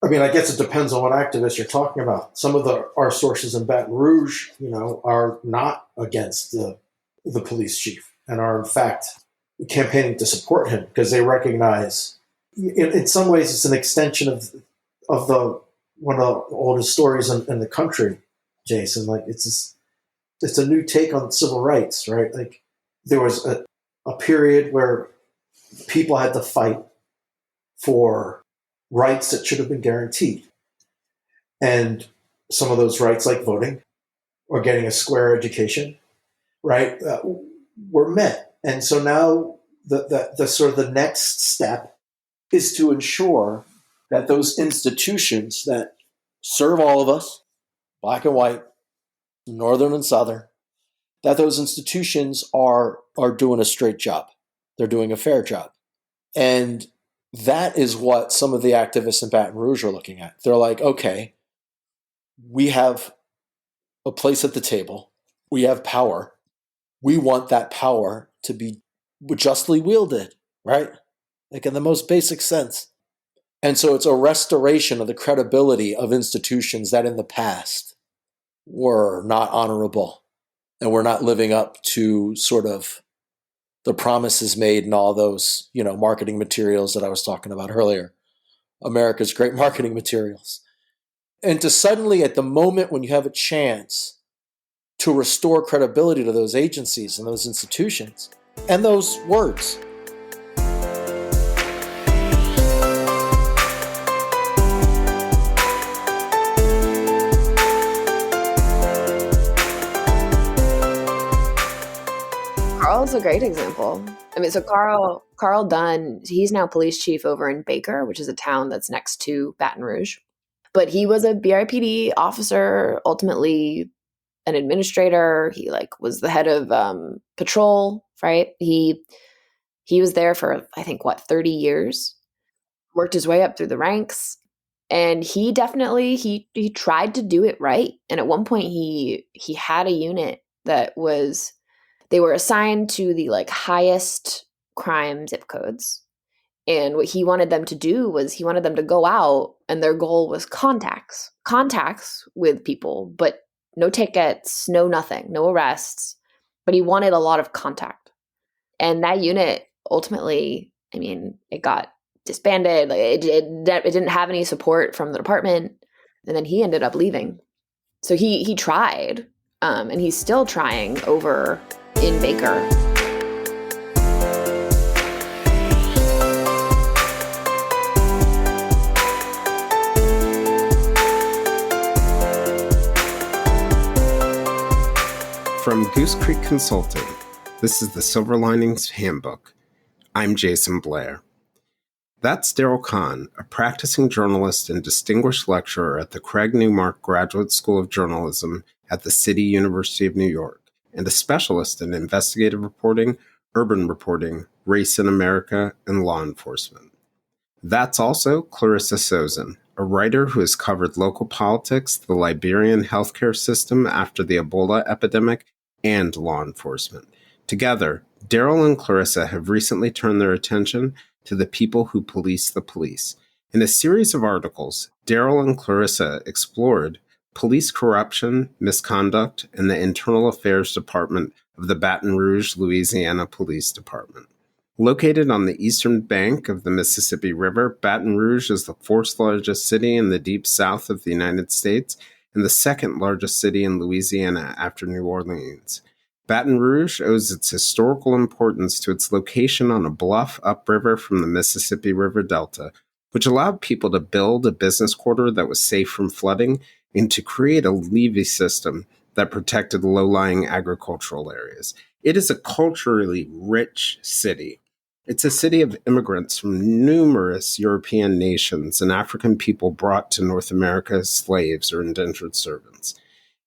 I mean, I guess it depends on what activists you're talking about. Some of our sources in Baton Rouge, are not against the police chief and are in fact campaigning to support him because they recognize, in some ways, it's an extension of the one of the oldest stories in the country, Jason. Like it's a new take on civil rights, right? Like there was a period where people had to fight for rights that should have been guaranteed. And some of those rights, like voting or getting a square education, right, were met. And so now the sort of the next step is to ensure that those institutions that serve all of us, black and white, northern and southern, that those institutions are doing a straight job. They're doing a fair job. And that is what some of the activists in Baton Rouge are looking at. They're like, okay, we have a place at the table. We have power. We want that power to be justly wielded, right? Like in the most basic sense. And so it's a restoration of the credibility of institutions that in the past were not honorable and were not living up to sort of the promises made in all those, marketing materials that I was talking about earlier. America's great marketing materials. And to suddenly, at the moment when you have a chance to restore credibility to those agencies and those institutions and those words. Carl's a great example. I mean, so Carl Dunn, he's now police chief over in Baker, which is a town that's next to Baton Rouge. But he was a BIPD officer, ultimately an administrator. He was the head of patrol, right? He was there for, I think, 30 years, worked his way up through the ranks. And he definitely, he tried to do it right. And at one point he had a unit that was, they were assigned to the highest crime zip codes. And what he wanted them to do was he wanted them to go out, and their goal was contacts with people, but no tickets, no nothing, no arrests. But he wanted a lot of contact. And that unit ultimately, I mean, it got disbanded. It didn't have any support from the department. And then he ended up leaving. So he tried, and he's still trying over in Baker. From Goose Creek Consulting, this is the Silver Linings Handbook. I'm Jason Blair. That's Daryl Kahn, a practicing journalist and distinguished lecturer at the Craig Newmark Graduate School of Journalism at the City University of New York, and a specialist in investigative reporting, urban reporting, race in America, and law enforcement. That's also Clarissa Sosin, a writer who has covered local politics, the Liberian healthcare system after the Ebola epidemic, and law enforcement. Together, Daryl and Clarissa have recently turned their attention to the people who police the police. In a series of articles, Daryl and Clarissa explored police corruption, misconduct, and the Internal Affairs Department of the Baton Rouge, Louisiana Police Department. Located on the eastern bank of the Mississippi River, Baton Rouge is the fourth largest city in the deep south of the United States and the second largest city in Louisiana after New Orleans. Baton Rouge owes its historical importance to its location on a bluff upriver from the Mississippi River Delta, which allowed people to build a business quarter that was safe from flooding and to create a levee system that protected low-lying agricultural areas. It is a culturally rich city. It's a city of immigrants from numerous European nations and African people brought to North America as slaves or indentured servants.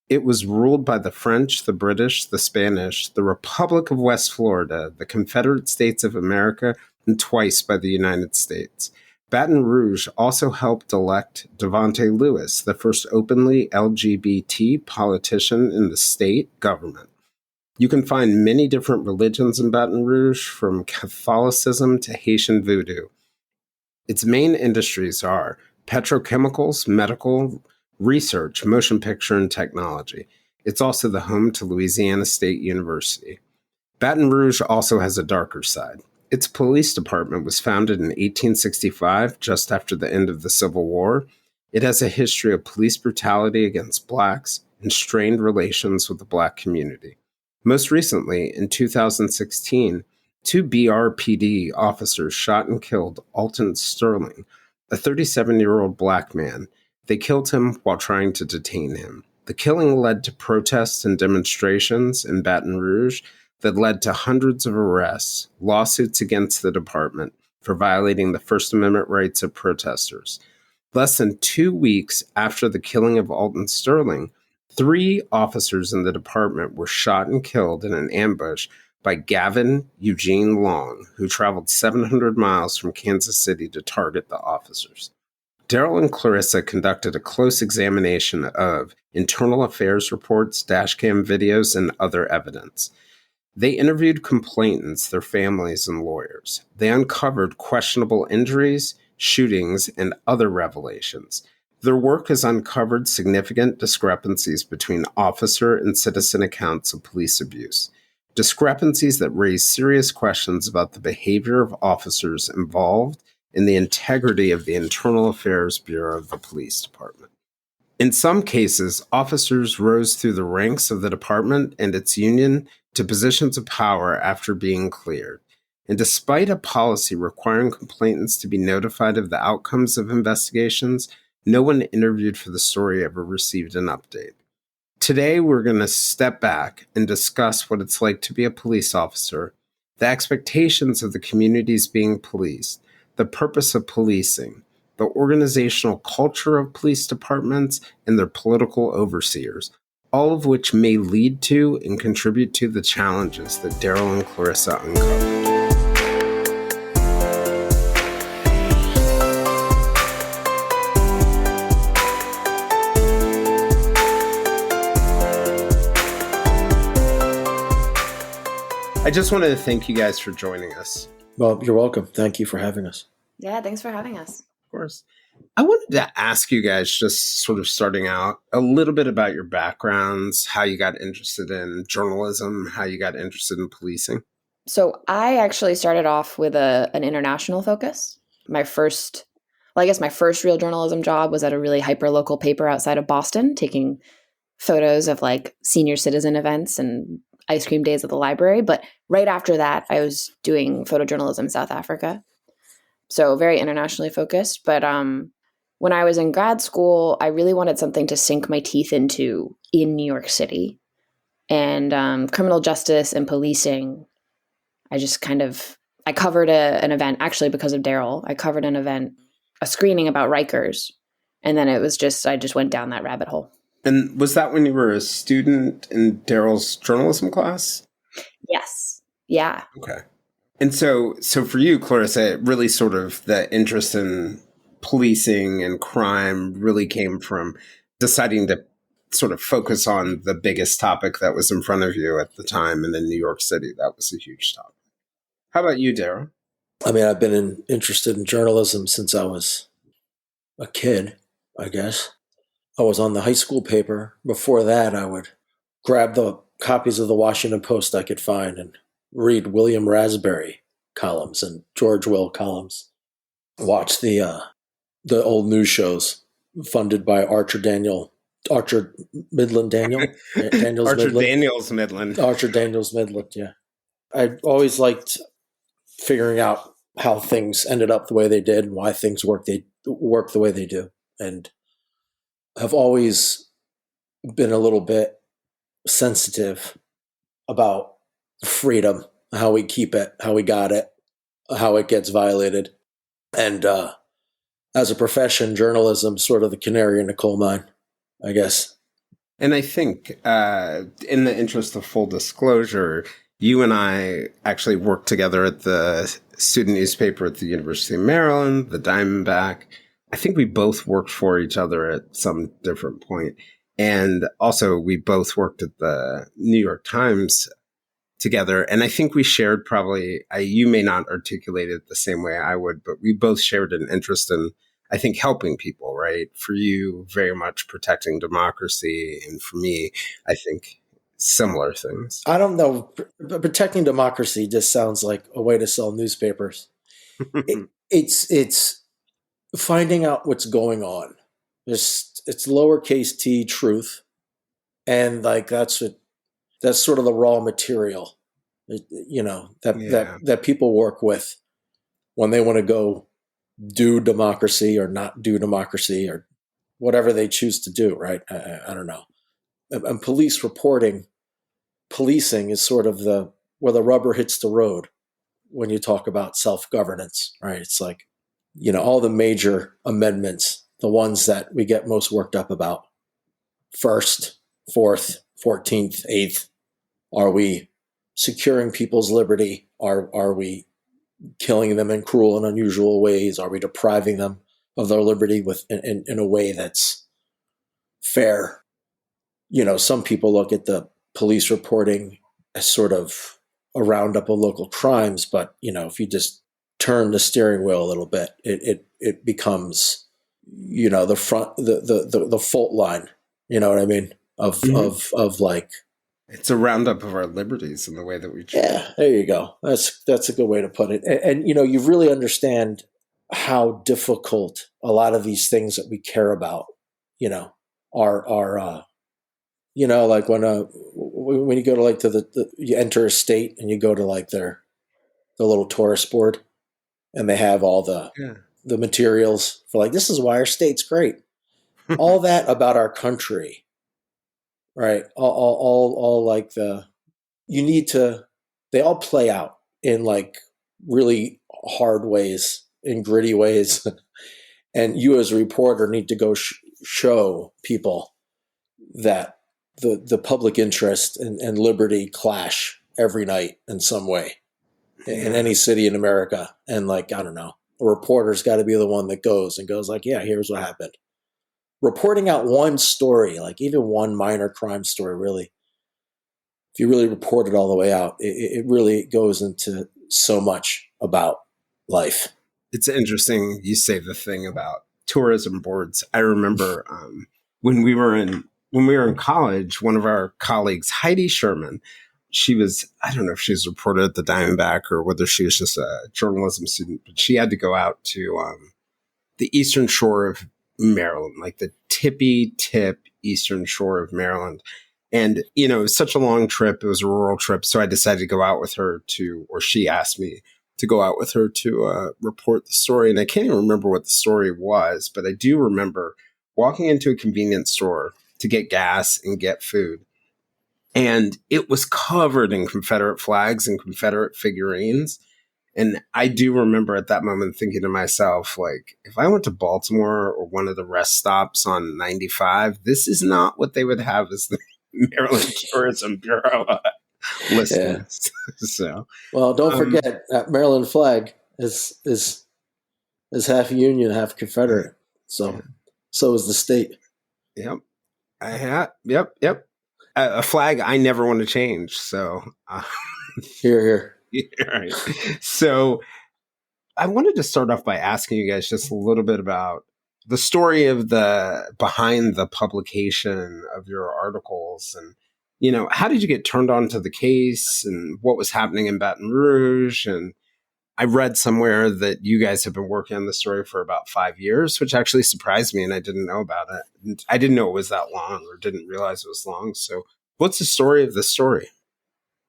It was ruled by the French, the British, the Spanish, the Republic of West Florida, the Confederate States of America, and twice by the United States. Baton Rouge also helped elect Devontae Lewis, the first openly LGBT politician in the state government. You can find many different religions in Baton Rouge, from Catholicism to Haitian voodoo. Its main industries are petrochemicals, medical, research, motion picture, and technology. It's also the home to Louisiana State University. Baton Rouge also has a darker side. Its police department was founded in 1865, just after the end of the Civil War. It has a history of police brutality against Blacks and strained relations with the Black community. Most recently, in 2016, two BRPD officers shot and killed Alton Sterling, a 37-year-old Black man. They killed him while trying to detain him. The killing led to protests and demonstrations in Baton Rouge that led to hundreds of arrests, lawsuits against the department for violating the First Amendment rights of protesters. Less than 2 weeks after the killing of Alton Sterling, 3 officers in the department were shot and killed in an ambush by Gavin Eugene Long, who traveled 700 miles from Kansas City to target the officers. Daryl and Clarissa conducted a close examination of internal affairs reports, dashcam videos, and other evidence. They interviewed complainants, their families, and lawyers. They uncovered questionable injuries, shootings, and other revelations. Their work has uncovered significant discrepancies between officer and citizen accounts of police abuse, discrepancies that raise serious questions about the behavior of officers involved in the integrity of the Internal Affairs Bureau of the Police Department. In some cases, officers rose through the ranks of the department and its union to positions of power after being cleared. And despite a policy requiring complainants to be notified of the outcomes of investigations, no one interviewed for the story ever received an update. Today, we're going to step back and discuss what it's like to be a police officer, the expectations of the communities being policed, the purpose of policing, the organizational culture of police departments, and their political overseers, all of which may lead to and contribute to the challenges that Daryl and Clarissa uncovered. I just wanted to thank you guys for joining us. Well, you're welcome. Thank you for having us. Yeah, thanks for having us. Of course. I wanted to ask you guys, just sort of starting out, a little bit about your backgrounds, how you got interested in journalism, how you got interested in policing. So I actually started off with an international focus. My first real journalism job was at a really hyper-local paper outside of Boston, taking photos of like senior citizen events and ice cream days at the library. But right after that, I was doing photojournalism in South Africa. So very internationally focused. But when I was in grad school, I really wanted something to sink my teeth into in New York City. And criminal justice and policing, I covered an event, actually because of Daryl. I covered an event, a screening about Rikers. And then I just went down that rabbit hole. And was that when you were a student in Daryl's journalism class? Yes. Yeah. Okay. And so for you, Clarissa, it really sort of the interest in policing and crime really came from deciding to sort of focus on the biggest topic that was in front of you at the time. And in New York City, that was a huge topic. How about you, Daryl? I mean, I've been interested in journalism since I was a kid, I guess. I was on the high school paper. Before that, I would grab the copies of the Washington Post I could find and read William Raspberry columns and George Will columns. Watch the old news shows funded by Archer Daniels Midland, yeah. I always liked figuring out how things ended up the way they did and why things work the way they do. And have always been a little bit sensitive about freedom, how we keep it, how we got it, how it gets violated. And as a profession, journalism sort of the canary in the coal mine, I guess. And I think in the interest of full disclosure, you and I actually worked together at the student newspaper at the University of Maryland, the Diamondback. I think we both worked for each other at some different point. And also we both worked at the New York Times together. And I think we shared probably, you may not articulate it the same way I would, but we both shared an interest in I think helping people, right? For you, very much protecting democracy. And for me, I think similar things. I don't know. Protecting democracy just sounds like a way to sell newspapers. It's finding out what's going on. It's lowercase t truth, and like that's sort of the raw material, that people work with when they want to go do democracy or not do democracy or whatever they choose to do. Right? I don't know. And policing is sort of where the rubber hits the road when you talk about self-governance, right? It's like, all the major amendments, the ones that we get most worked up about, 1st, 4th, 14th, 8th, are we securing people's liberty? Are we killing them in cruel and unusual ways? Are we depriving them of their liberty in a way that's fair? Some people look at the police reporting as sort of a roundup of local crimes, but if you just turn the steering wheel a little bit, it becomes the fault line. You know what I mean? Of like, it's a roundup of our liberties in the way that we treat. Yeah, there you go. That's a good way to put it. And you really understand how difficult a lot of these things that we care about, are. Like when you go to like you enter a state and you go to like the little tourist board, and they have all the materials for like, this is why our state's great. All that about our country, right? All like they all play out in like really hard ways, in gritty ways. And you as a reporter need to go show people that the public interest and liberty clash every night in some way in any city in America. And like, I don't know, a reporter's got to be the one that goes like, yeah, here's what happened. Reporting out one story, like even one minor crime story, really, if you really report it all the way out, it really goes into so much about life. It's interesting you say the thing about tourism boards. I remember when we were in college, one of our colleagues, Heidi Sherman, she was, I don't know if she was a reporter at the Diamondback or whether she was just a journalism student, but she had to go out to the eastern shore of Maryland, like the tippy tip eastern shore of Maryland. And, it was such a long trip. It was a rural trip. So I decided to go out with her or she asked me to go out with her to report the story. And I can't even remember what the story was, but I do remember walking into a convenience store to get gas and get food. And it was covered in Confederate flags and Confederate figurines. And I do remember at that moment thinking to myself, like, if I went to Baltimore or one of the rest stops on 95, this is not what they would have as the Maryland Tourism Bureau listings. Yeah. So, well, don't forget that Maryland flag is half Union, half Confederate. So is the state. Yep. Yep. A flag I never want to change. So, here. Right. So, I wanted to start off by asking you guys just a little bit about the story of behind the publication of your articles, and how did you get turned on to the case, and what was happening in Baton Rouge, and I read somewhere that you guys have been working on the story for about 5 years, which actually surprised me, and I didn't know about it. I didn't know it was that long, or didn't realize it was long. So what's the story of this story?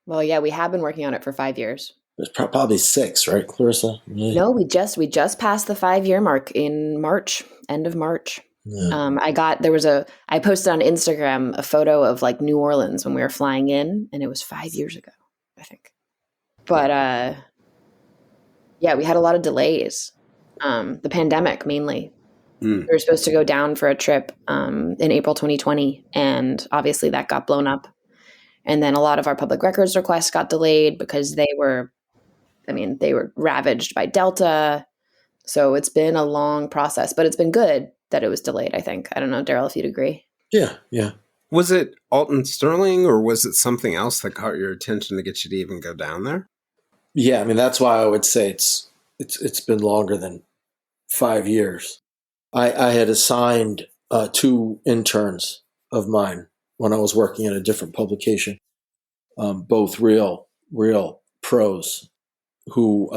Well, yeah, we have been working on it for 5 years. There's probably 6, right, Clarissa? Really? No, we just passed the 5-year mark in March, end of March. Yeah. I posted on Instagram a photo of like New Orleans when we were flying in, and it was 5 years ago, I think. But yeah, we had a lot of delays. The pandemic mainly. We were supposed to go down for a trip in April 2020, and obviously that got blown up. And then a lot of our public records requests got delayed because they were ravaged by Delta. So it's been a long process, but it's been good that it was delayed, I think. I don't know, Daryl, if you'd agree. Yeah. Was it Alton Sterling, or was it something else that caught your attention to get you to even go down there? Yeah, that's why I would say it's been longer than 5 years. I had assigned two interns of mine when I was working in a different publication, both real pros who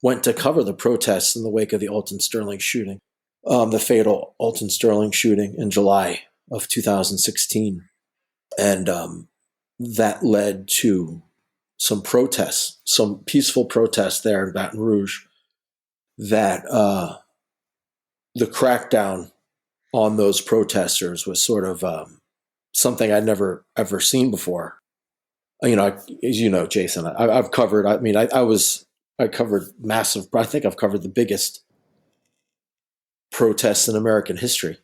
went to cover the protests in the wake of the Alton Sterling shooting, the fatal Alton Sterling shooting in July of 2016. And that led to some protests, some peaceful protests there in Baton Rouge, that the crackdown on those protesters was sort of something I'd never ever seen before. As you know, Jason, I've covered. I mean, I covered massive. I think I've covered the biggest protests in American history.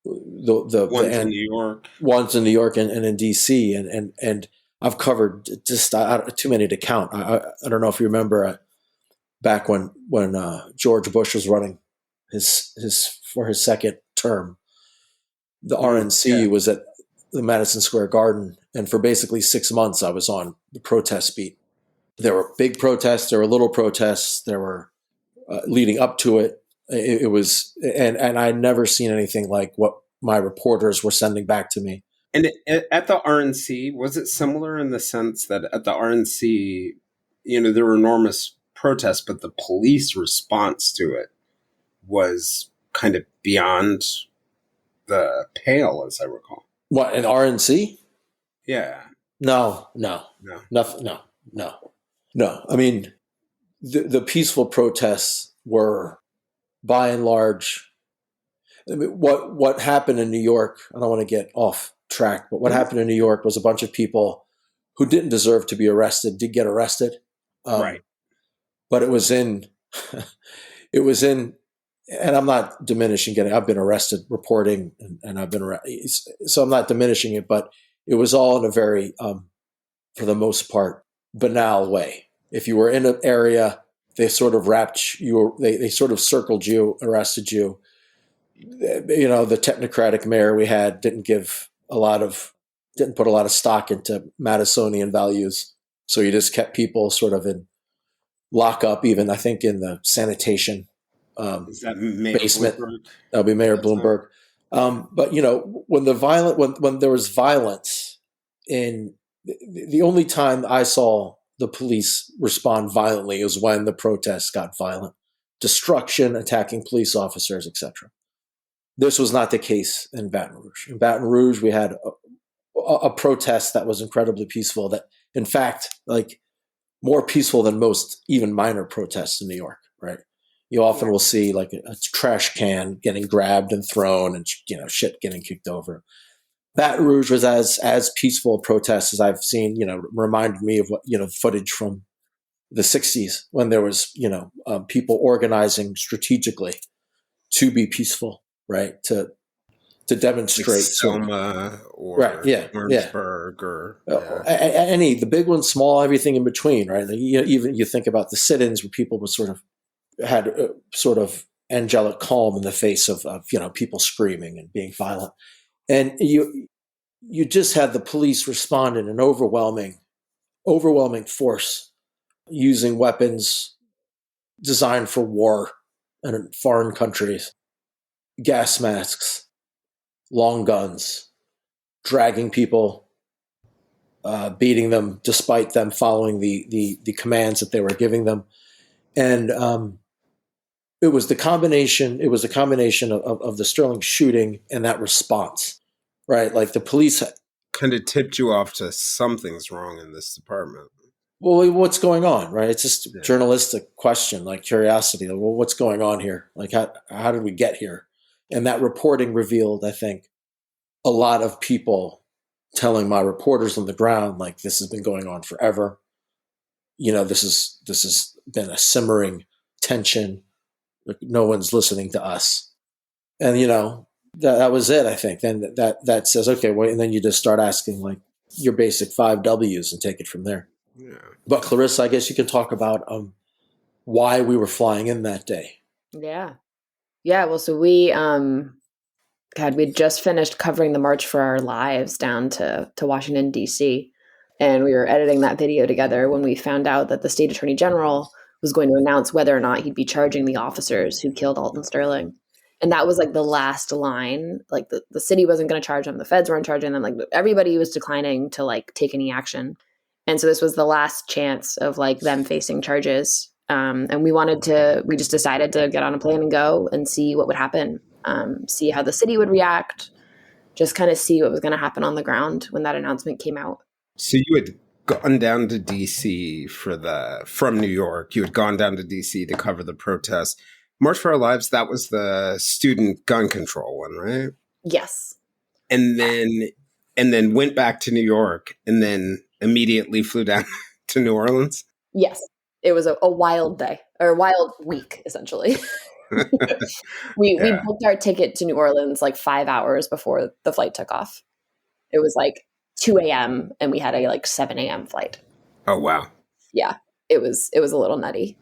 The ones in New York, and in DC, and I've covered just too many to count. I don't know if you remember back when George Bush was running for his second term, the RNC was at the Madison Square Garden, and for basically 6 months I was on the protest beat. There were big protests, there were little protests, there were leading up to it. It was, and I'd never seen anything like what my reporters were sending back to me. And at the RNC, was it similar in the sense that at the RNC, there were enormous protests, but the police response to it was kind of beyond the pale, as I recall. What, an RNC? Yeah. No. Nothing. No. I mean, the peaceful protests were, by and large, I mean, what happened in New York, I don't want to get off track, but what happened in New York was a bunch of people who didn't deserve to be arrested did get arrested. Right. But it was in, and I'm not diminishing it. I've been arrested reporting, and I've been so I'm not diminishing it, but it was all in a very, for the most part, banal way. If you were in an area, they sort of wrapped you, they sort of circled you, arrested you. The technocratic mayor we had didn't put a lot of stock into Madisonian values. So you just kept people sort of in lockup, even I think in the sanitation Is that Mayor basement. Bloomberg? That'll be Mayor Bloomberg. But when there was violence the only time I saw the police respond violently is when the protests got violent, destruction, attacking police officers, etc. This was not the case in Baton Rouge. In Baton Rouge, we had a protest that was incredibly peaceful, that in fact, like, more peaceful than most even minor protests in New York, right? You often will see like a trash can getting grabbed and thrown, and shit getting kicked over. Baton Rouge was as peaceful a protest as I've seen. Reminded me of what footage from the '60s when there was people organizing strategically to be peaceful, right? To demonstrate, like Selma or Orangeburg or any, the big one, small, everything in between, right? Even you think about the sit-ins where people were sort of had sort of angelic calm in the face of people screaming and being violent. And you just had the police respond in an overwhelming force, using weapons designed for war and in foreign countries, gas masks, long guns, dragging people, beating them despite them following the commands that they were giving them. And it was the combination of the Sterling shooting and that response, right? Like the police kind of tipped you off to something's wrong in this department. Well, what's going on, right? It's just a journalistic question, like curiosity. Like, well, what's going on here? Like, how did we get here? And that reporting revealed, I think, a lot of people telling my reporters on the ground, like, this has been going on forever. This has been a simmering tension. Like, no one's listening to us. And, that was it, I think. Then that says, okay, wait, and then you just start asking, like, your basic 5 W's and take it from there. Yeah. But Clarissa, I guess you can talk about why we were flying in that day. Yeah. Well, so we'd just finished covering the March for Our Lives down to Washington, D.C. And we were editing that video together when we found out that the state attorney general was going to announce whether or not he'd be charging the officers who killed Alton Sterling. And that was like the last line. Like the city wasn't going to charge them. The feds weren't charging them. Like everybody was declining to like take any action. And so this was the last chance of like them facing charges. And we just decided to get on a plane and go and see what would happen, see how the city would react, just kind of see what was going to happen on the ground when that announcement came out. So you had gone down to DC from New York. You had gone down to DC to cover the protest. March for Our Lives, that was the student gun control one, right? Yes. And then went back to New York and then immediately flew down to New Orleans. Yes. It was a wild day, or a wild week, essentially. We booked our ticket to New Orleans like 5 hours before the flight took off. It was like 2 a.m. and we had a like 7 a.m. flight. Oh, wow. Yeah. It was a little nutty.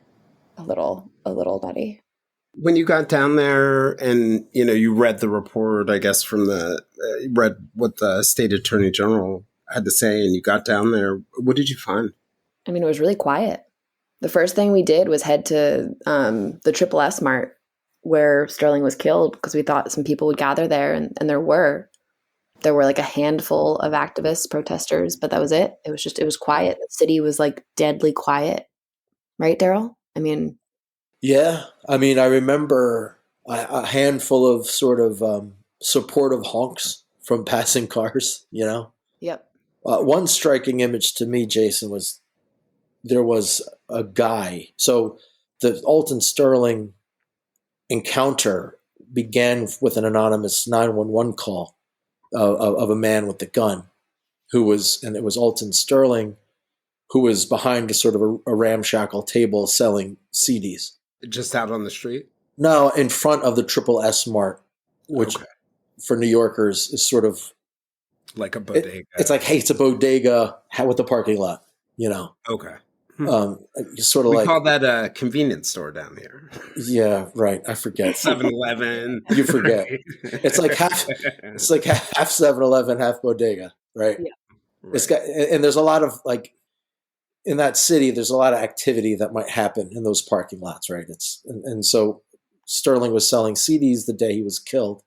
A little nutty. When you got down there and, you read the report, I guess, read what the state attorney general had to say, and you got down there, what did you find? I mean, it was really quiet. The first thing we did was head to the Triple S Mart where Sterling was killed, because we thought some people would gather there, and there were like a handful of activists, protesters, but that was it. It was quiet. The city was like deadly quiet. Right, Daryl? I mean... Yeah. I mean, I remember a handful of sort of supportive honks from passing cars, Yep. One striking image to me, Jason, was there was a guy. So the Alton Sterling encounter began with an anonymous 911 call of a man with a gun and it was Alton Sterling, who was behind a sort of a ramshackle table selling CDs. Just out on the street? No, in front of the Triple S Mart, which for New Yorkers is sort of like a bodega. It's like, hey, it's a bodega with a parking lot, Okay. Sort of we like call that a convenience store down here. Yeah, right. I forget. 7-Eleven. You forget. It's like half 7-Eleven, half bodega, right? Yeah. Right. It's got, and there's a lot of like in that city. There's a lot of activity that might happen in those parking lots, right? And so Sterling was selling CDs the day he was killed,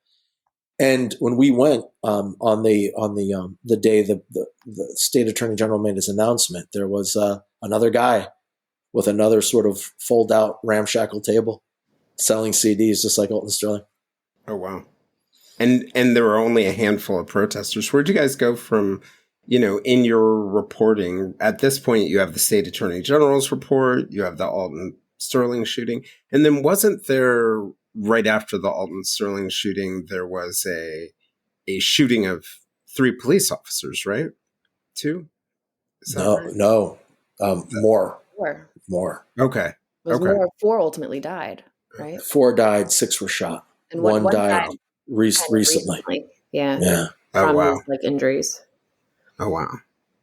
and when we went on the day the state attorney general made his announcement, there was another guy with another sort of fold out ramshackle table selling CDs, just like Alton Sterling. Oh, wow. And there were only a handful of protesters. Where'd you guys go from, in your reporting? At this point, you have the state attorney general's report, you have the Alton Sterling shooting. And then wasn't there, right after the Alton Sterling shooting, there was a shooting of 3 police officers, right? 2? No. More. More. Okay. It was more. 4 ultimately died, right? 4 died, 6 were shot. And one died recently. Yeah. Yeah. Oh, wow. His, like injuries. Oh, wow.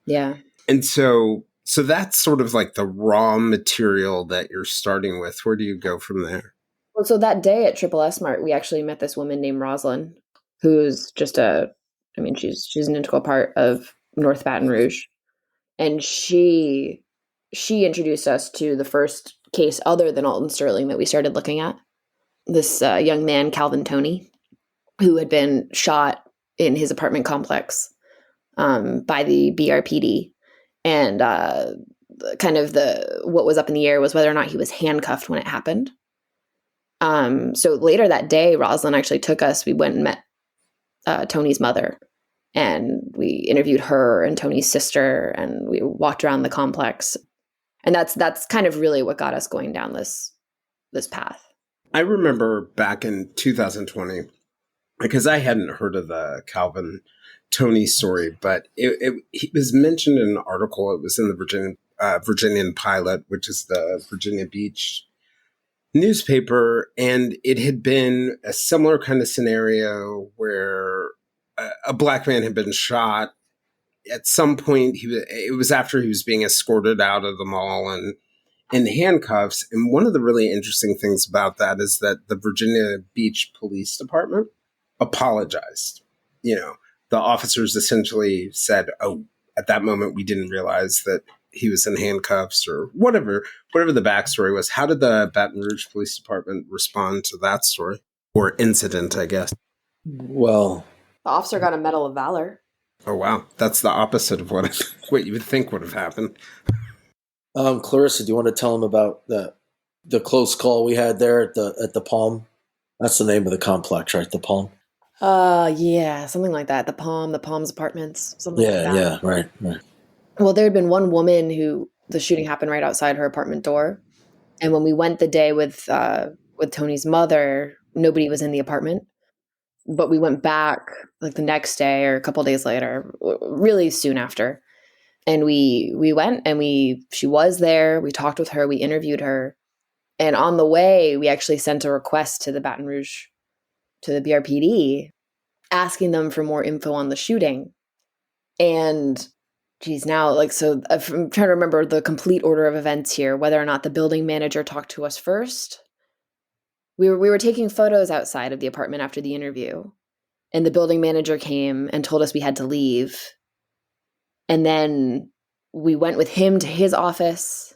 Yeah. And so that's sort of like the raw material that you're starting with. Where do you go from there? Well, so that day at Triple S Mart, we actually met this woman named Rosalind, who's just she's an integral part of North Baton Rouge. And she introduced us to the first case other than Alton Sterling that we started looking at. This young man, Calvin Toney, who had been shot in his apartment complex by the BRPD. And what was up in the air was whether or not he was handcuffed when it happened. So later that day, Rosalind actually took us. We went and met Tony's mother, and we interviewed her and Tony's sister, and we walked around the complex. And that's kind of really what got us going down this path. I remember back in 2020, because I hadn't heard of the Calvin Toney story, but it was mentioned in an article. It was in the Virginian Pilot, which is the Virginia Beach newspaper, and it had been a similar kind of scenario where a black man had been shot. At some point, it was after he was being escorted out of the mall and in handcuffs. And one of the really interesting things about that is that the Virginia Beach Police Department apologized. The officers essentially said, "Oh, at that moment, we didn't realize that he was in handcuffs," or whatever the backstory was. How did the Baton Rouge Police Department respond to that story? Or incident, I guess. Well, The officer got a Medal of Valor. Oh, wow. That's the opposite of what you would think would have happened. Clarissa, do you want to tell him about the close call we had there at the Palm? That's the name of the complex, right? The Palm. Yeah, something like that. The Palms Apartments, something like that. Yeah, right. Well, there had been one woman who the shooting happened right outside her apartment door, and when we went the day with Tony's mother, nobody was in the apartment. But we went back like the next day or a couple days later, really soon after, and we went and she was there. We talked with her, we interviewed her, and on the way, we actually sent a request to the Baton Rouge, to the BRPD, asking them for more info on the shooting. And geez, now, like, so I'm trying to remember the complete order of events here, whether or not the building manager talked to us first. We were taking photos outside of the apartment after the interview, and the building manager came and told us we had to leave. And then we went with him to his office,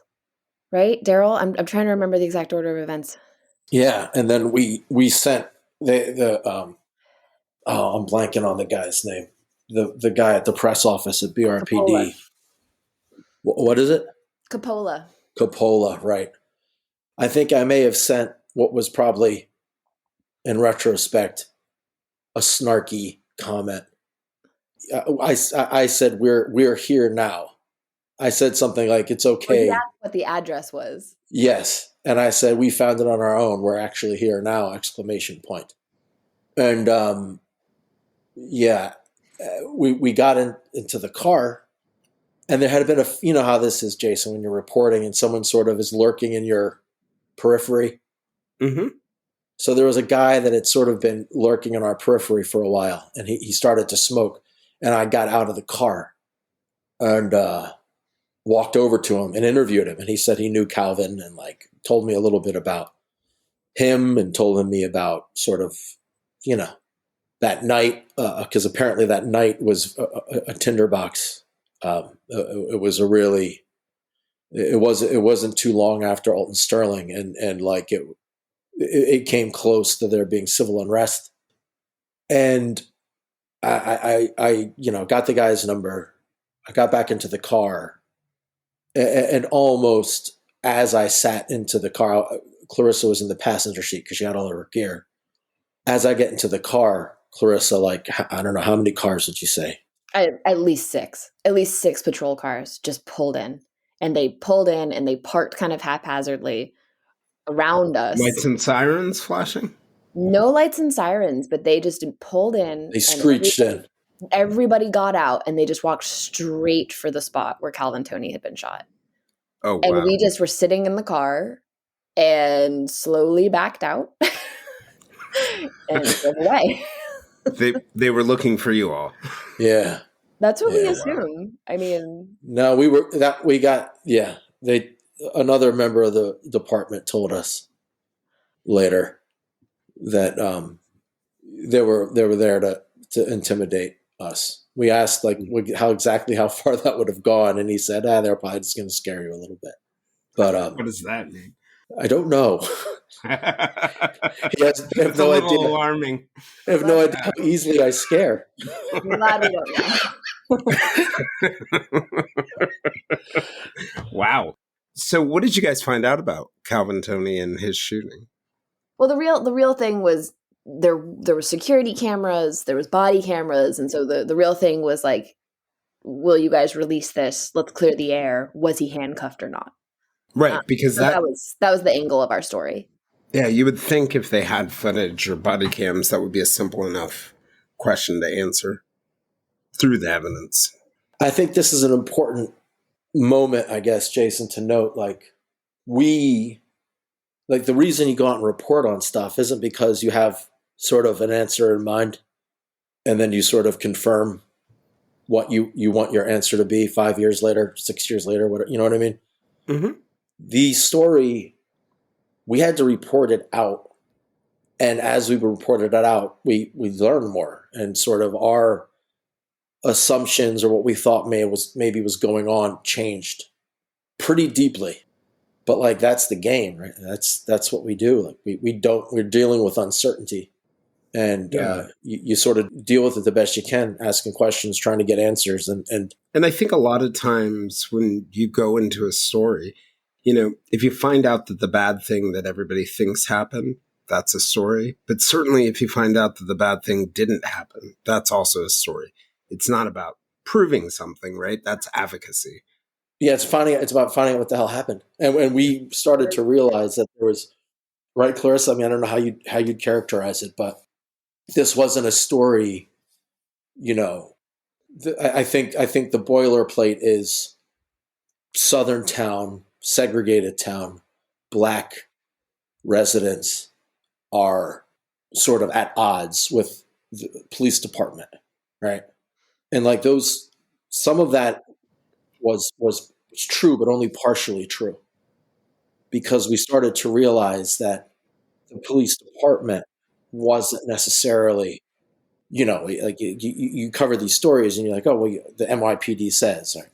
right, Daryl? I'm trying to remember the exact order of events. Yeah, and then we sent I'm blanking on the guy's name. The guy at the press office at BRPD. Coppola. What is it? Coppola. Coppola, right. I think I may have sent what was probably, in retrospect, a snarky comment. I said, we're here now. I said something like, it's okay. Well, that's what the address was. Yes. And I said, we found it on our own. We're actually here now, exclamation point. And we got into the car, and there had been you know how this is, Jason, when you're reporting and someone sort of is lurking in your periphery. Mm-hmm. So there was a guy that had sort of been lurking in our periphery for a while, and he started to smoke. And I got out of the car and walked over to him and interviewed him. And he said he knew Calvin and like told me a little bit about him and told me about sort of, you know, that night, because apparently that night was a tinderbox. It was a really, it wasn't too long after Alton Sterling, and like it came close to there being civil unrest. And I got the guy's number. I got back into the car, and almost as I sat into the car, Clarissa was in the passenger seat because she had all of her gear. As I get into the car, Clarissa, like, I don't know, how many cars did you say? At least six patrol cars just pulled in, and they parked kind of haphazardly around us. Lights and sirens flashing? No lights and sirens, but they just pulled in. They screeched in. Everybody got out, and they just walked straight for the spot where Calvin Toney had been shot. Oh, wow. And we just were sitting in the car and slowly backed out and drove away. They were looking for you all. Yeah. That's what we Wow. assume. I mean, No, another member of the department told us later that they were there to intimidate us. We asked like how far that would have gone, and he said, they're probably just going to scare you a little bit. But what does that mean? I don't know. It's I have no a little idea. alarming. I have no idea how easily I scare. I'm glad we don't know. Wow. So what did you guys find out about Calvin Toney and his shooting? Well, the real thing was there were security cameras, there was body cameras, and so the real thing was like, will you guys release this? Let's clear the air. Was he handcuffed or not? Right, because so that was the angle of our story. Yeah, you would think if they had footage or body cams, that would be a simple enough question to answer through the evidence. I think this is an important moment, I guess, Jason, to note, like, the reason you go out and report on stuff isn't because you have sort of an answer in mind and then you sort of confirm what you want your answer to be 5 years later, 6 years later, whatever, you know what I mean? Mm-hmm. The story, we had to report it out. And as we reported it out, we learned more, and sort of our assumptions or what we thought maybe was going on changed pretty deeply. But like, that's the game, right? That's what we do. Like we're dealing with uncertainty, and you sort of deal with it the best you can, asking questions, trying to get answers. And I think a lot of times when you go into a story, if you find out that the bad thing that everybody thinks happened, that's a story. But certainly if you find out that the bad thing didn't happen, that's also a story. It's not about proving something, right? That's advocacy. Yeah, it's about finding out what the hell happened. And when we started to realize that there was, right, Clarissa, I mean, I don't know how you'd characterize it, but this wasn't a story, I think the boilerplate is southern town, segregated town, black residents are sort of at odds with the police department, right? And like some of that was true, but only partially true, because we started to realize that the police department wasn't necessarily, like you cover these stories and you're like, oh, well, the NYPD says, or,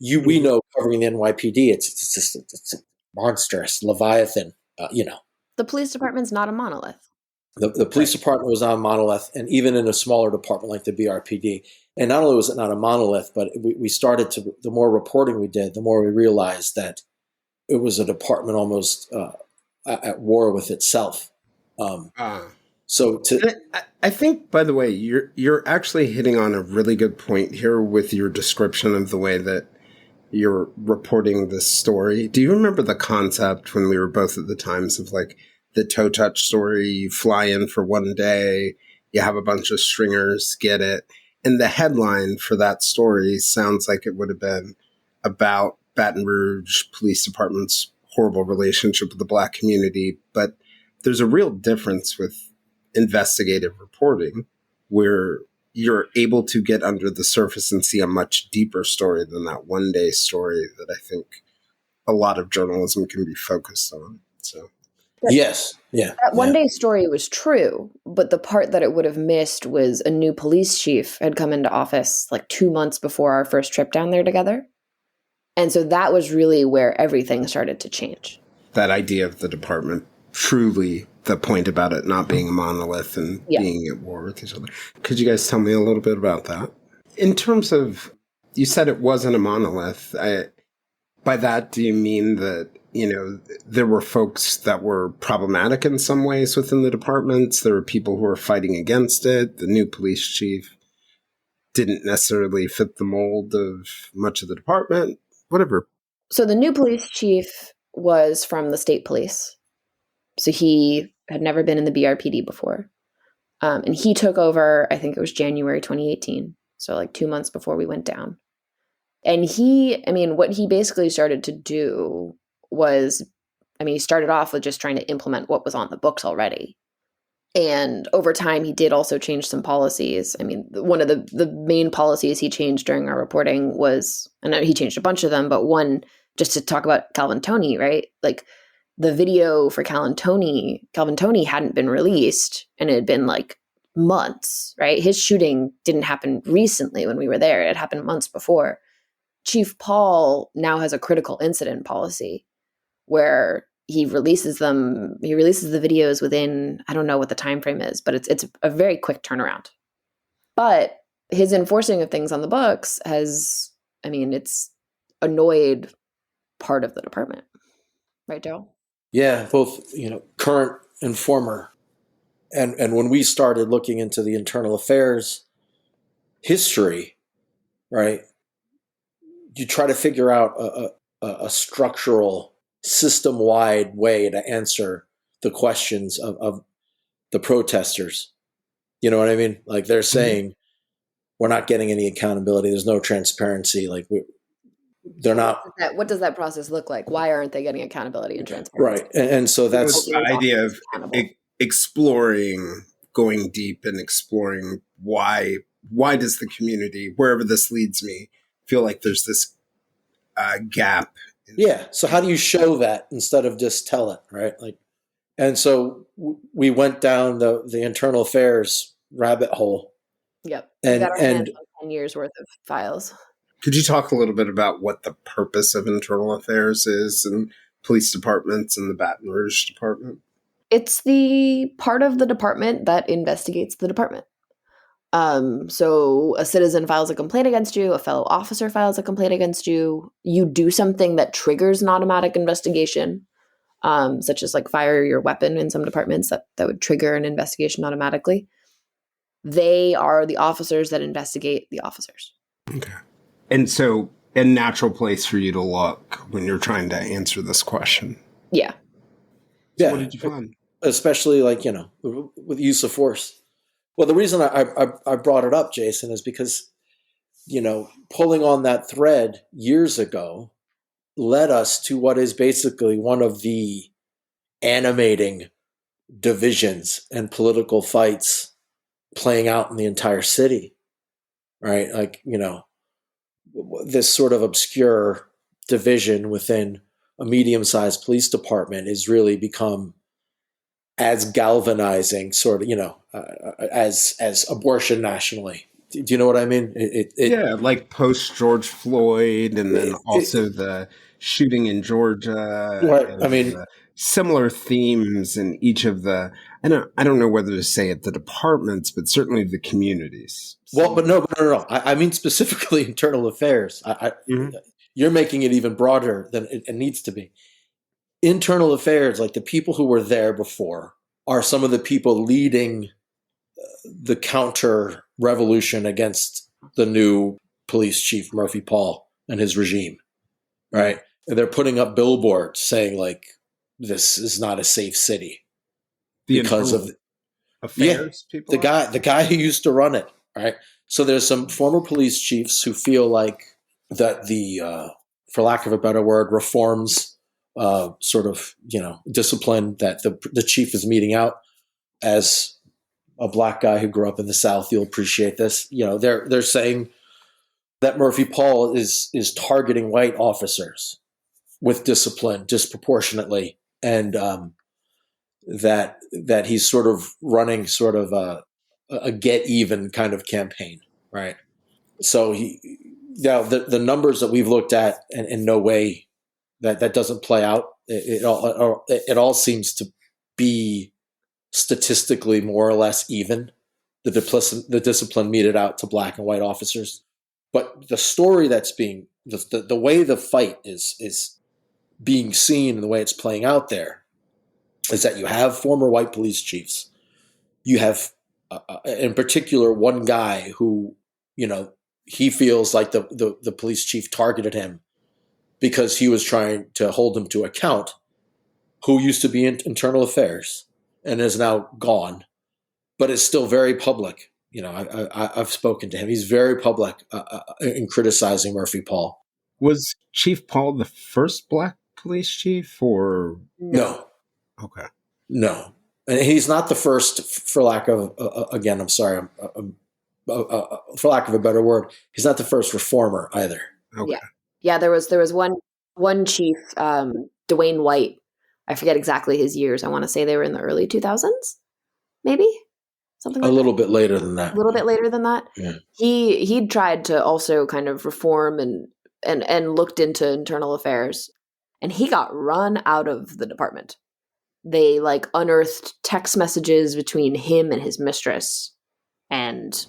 we know covering the NYPD, it's just it's a monstrous Leviathan, The police department's not a monolith. The police department was not a monolith, and even in a smaller department like the BRPD. And not only was it not a monolith, but we started to, the more reporting we did, the more we realized that it was a department almost at war with itself. I think, by the way, you're actually hitting on a really good point here with your description of the way that you're reporting this story. Do you remember the concept when we were both at the Times of like the toe touch story? You fly in for one day, you have a bunch of stringers, get it. And the headline for that story sounds like it would have been about Baton Rouge Police Department's horrible relationship with the Black community. But there's a real difference with investigative reporting where you're able to get under the surface and see a much deeper story than that one day story that I think a lot of journalism can be focused on. So, yes. Yeah. That one day story was true, but the part that it would have missed was a new police chief had come into office like 2 months before our first trip down there together. And so that was really where everything started to change. That idea of the department, truly the point about it not being a monolith and being at war with each other. Could you guys tell me a little bit about that? In terms of, you said it wasn't a monolith. By that, do you mean that, there were folks that were problematic in some ways within the departments? There were people who were fighting against it. The new police chief didn't necessarily fit the mold of much of the department, whatever. So the new police chief was from the state police. So he had never been in the BRPD before. And he took over, I think it was January 2018. So like 2 months before we went down. And what he basically started to do was, he started off with just trying to implement what was on the books already. And over time, he did also change some policies. One of the main policies he changed during our reporting was, I know he changed a bunch of them, but one, just to talk about Calvin Toney, right? Like the video for Calvin Toney hadn't been released and it had been like months, right? His shooting didn't happen recently when we were there. It happened months before. Chief Paul now has a critical incident policy where he releases the videos within, I don't know what the time frame is, but it's a very quick turnaround. But his enforcing of things on the books has, it's annoyed part of the department. Right, Daryl? Yeah, both, current and former. And when we started looking into the internal affairs history, right, you try to figure out a structural, system-wide way to answer the questions of the protesters. You know what I mean? Like they're saying, we're not getting any accountability. There's no transparency. Like they're not. What does that process look like? Why aren't they getting accountability and transparency? Right. And so that's the idea of exploring, going deep and exploring why does the community, wherever this leads me, feel like there's this gap. Yeah. So how do you show that instead of just tell it, right? Like, and so we went down the internal affairs rabbit hole. Yep. We got our hands on 10 years worth of files. Could you talk a little bit about what the purpose of internal affairs is and police departments and the Baton Rouge department? It's the part of the department that investigates the department. So a citizen files a complaint against you, a fellow officer files a complaint against you, you do something that triggers an automatic investigation, such as like fire your weapon in some departments that would trigger an investigation automatically. They are the officers that investigate the officers. Okay. And so a natural place for you to look when you're trying to answer this question. Yeah. So what did you find? Especially like, with use of force. Well, the reason I brought it up, Jason, is because, pulling on that thread years ago led us to what is basically one of the animating divisions and political fights playing out in the entire city, right? Like, this sort of obscure division within a medium-sized police department has really become as galvanizing, sort of, as abortion nationally. Do you know what I mean? Yeah, like post George Floyd, and then also the shooting in Georgia. Right. I mean, similar themes in each of the. I don't know whether to say it the departments, but certainly the communities. Well, but no. I mean specifically internal affairs. You're making it even broader than it needs to be. Internal affairs, like the people who were there before, are some of the people leading the counter revolution against the new police chief, Murphy Paul, and his regime, right? And they're putting up billboards saying, like, this is not a safe city because of affairs. People, the guy who used to run it, right? So there's some former police chiefs who feel like that the, for lack of a better word, reforms. Sort of, discipline that the chief is meting out. As a black guy who grew up in the South, you'll appreciate this. They're saying that Murphy Paul is targeting white officers with discipline disproportionately, and that he's sort of running sort of a get even kind of campaign, right? So the numbers that we've looked at, and in no way that doesn't play out. It all seems to be statistically more or less even. The discipline meted out to black and white officers, but the story that's being the way the fight is being seen and the way it's playing out there is that you have former white police chiefs. You have, in particular, one guy who he feels like the police chief targeted him because he was trying to hold him to account, who used to be in internal affairs and is now gone, but is still very public. I've spoken to him. He's very public in criticizing Murphy Paul. Was Chief Paul the first black police chief, or no? Okay, no, and he's not the first. For lack of again, I'm sorry. For lack of a better word, he's not the first reformer either. Okay. Yeah, there was one chief, Dwayne White. I forget exactly his years. I want to say they were in the early 2000s, maybe something like a little bit later than that. A little bit later than that. Yeah. He tried to also kind of reform and looked into internal affairs, and he got run out of the department. They unearthed text messages between him and his mistress, and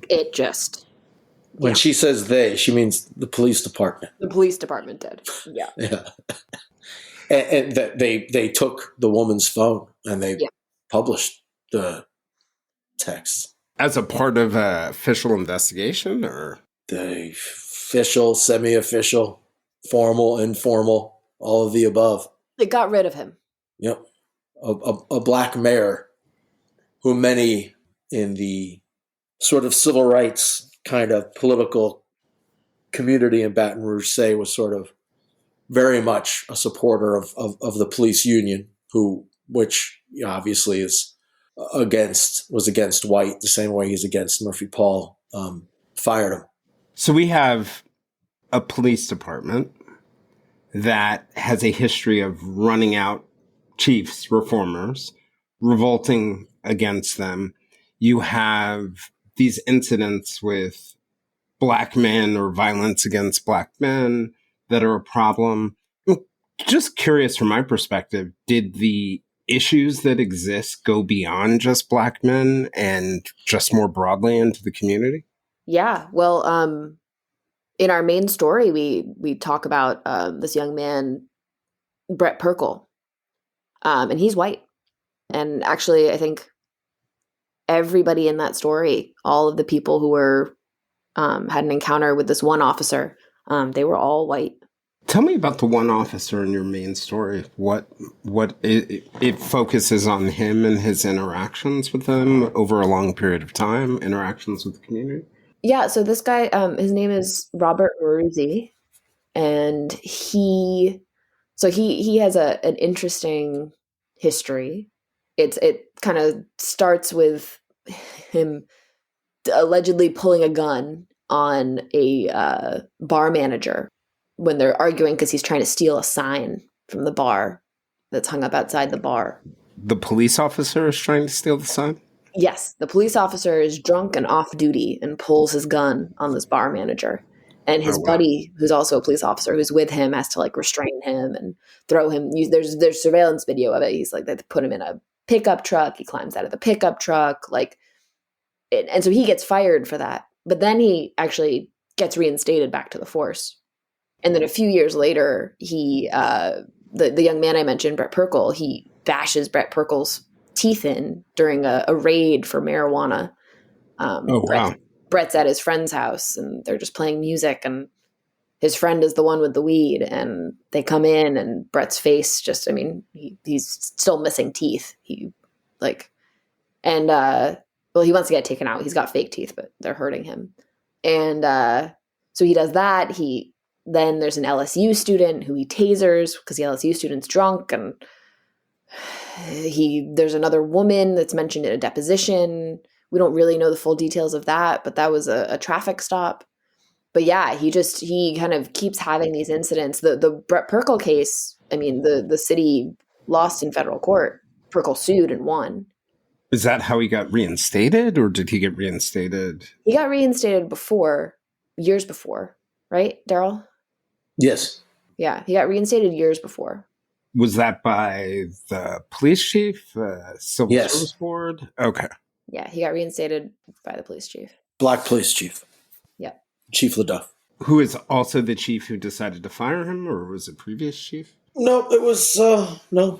it just. When she says they, she means the police department. The police department did. Yeah. Yeah. And that they took the woman's phone and they published the texts. As a part of an official investigation, or? The official, semi-official, formal, informal, all of the above. They got rid of him. Yep. A black mayor who many in the sort of civil rights kind of political community in Baton Rouge say was sort of very much a supporter of the police union, which obviously was against white the same way he's against Murphy Paul, fired him. So we have a police department that has a history of running out chiefs, reformers, revolting against them. You have these incidents with black men or violence against black men that are a problem. Just curious from my perspective, did the issues that exist go beyond just Black men and just more broadly into the community? Yeah. Well, in our main story, we talk about this young man, Brett Perkle, and he's white. And actually, I think everybody in that story, all of the people who were had an encounter with this one officer, they were all white. Tell me about the one officer in your main story. What it focuses on him and his interactions with them over a long period of time, interactions with the community. Yeah, so this guy, his name is Robert Maruzzi, and he has an interesting history. It kind of starts with him allegedly pulling a gun on a bar manager when they're arguing because he's trying to steal a sign from the bar that's hung up outside the bar. The police officer is trying to steal the sign? Yes, the police officer is drunk and off duty and pulls his gun on this bar manager. And his buddy, who's also a police officer, who's with him, has to like restrain him and throw him. There's surveillance video of it. He's like, they put him in a pickup truck. He climbs out of the pickup truck, and so he gets fired for that. But then he actually gets reinstated back to the force. And then a few years later, the young man I mentioned, Brett Perkle, he bashes Brett Perkle's teeth in during a raid for marijuana. Brett's at his friend's house and they're just playing music, and his friend is the one with the weed, and they come in and Brett's face he's still missing teeth. He wants to get taken out. He's got fake teeth, but they're hurting him. And so he does that. Then there's an LSU student who he tasers because the LSU student's drunk, and there's another woman that's mentioned in a deposition. We don't really know the full details of that, but that was a traffic stop. But yeah, he kind of keeps having these incidents. The Brett Perkle case, the city lost in federal court. Perkle sued and won. Is that how he got reinstated, or did he get reinstated? He got reinstated years before, right, Daryl? Yes. Yeah, he got reinstated years before. Was that by the police chief, civil service board? Okay. Yeah, he got reinstated by the police chief. Black police chief. Yeah. Chief LaDuff. Who is also the chief who decided to fire him, or was it previous chief? No, it was,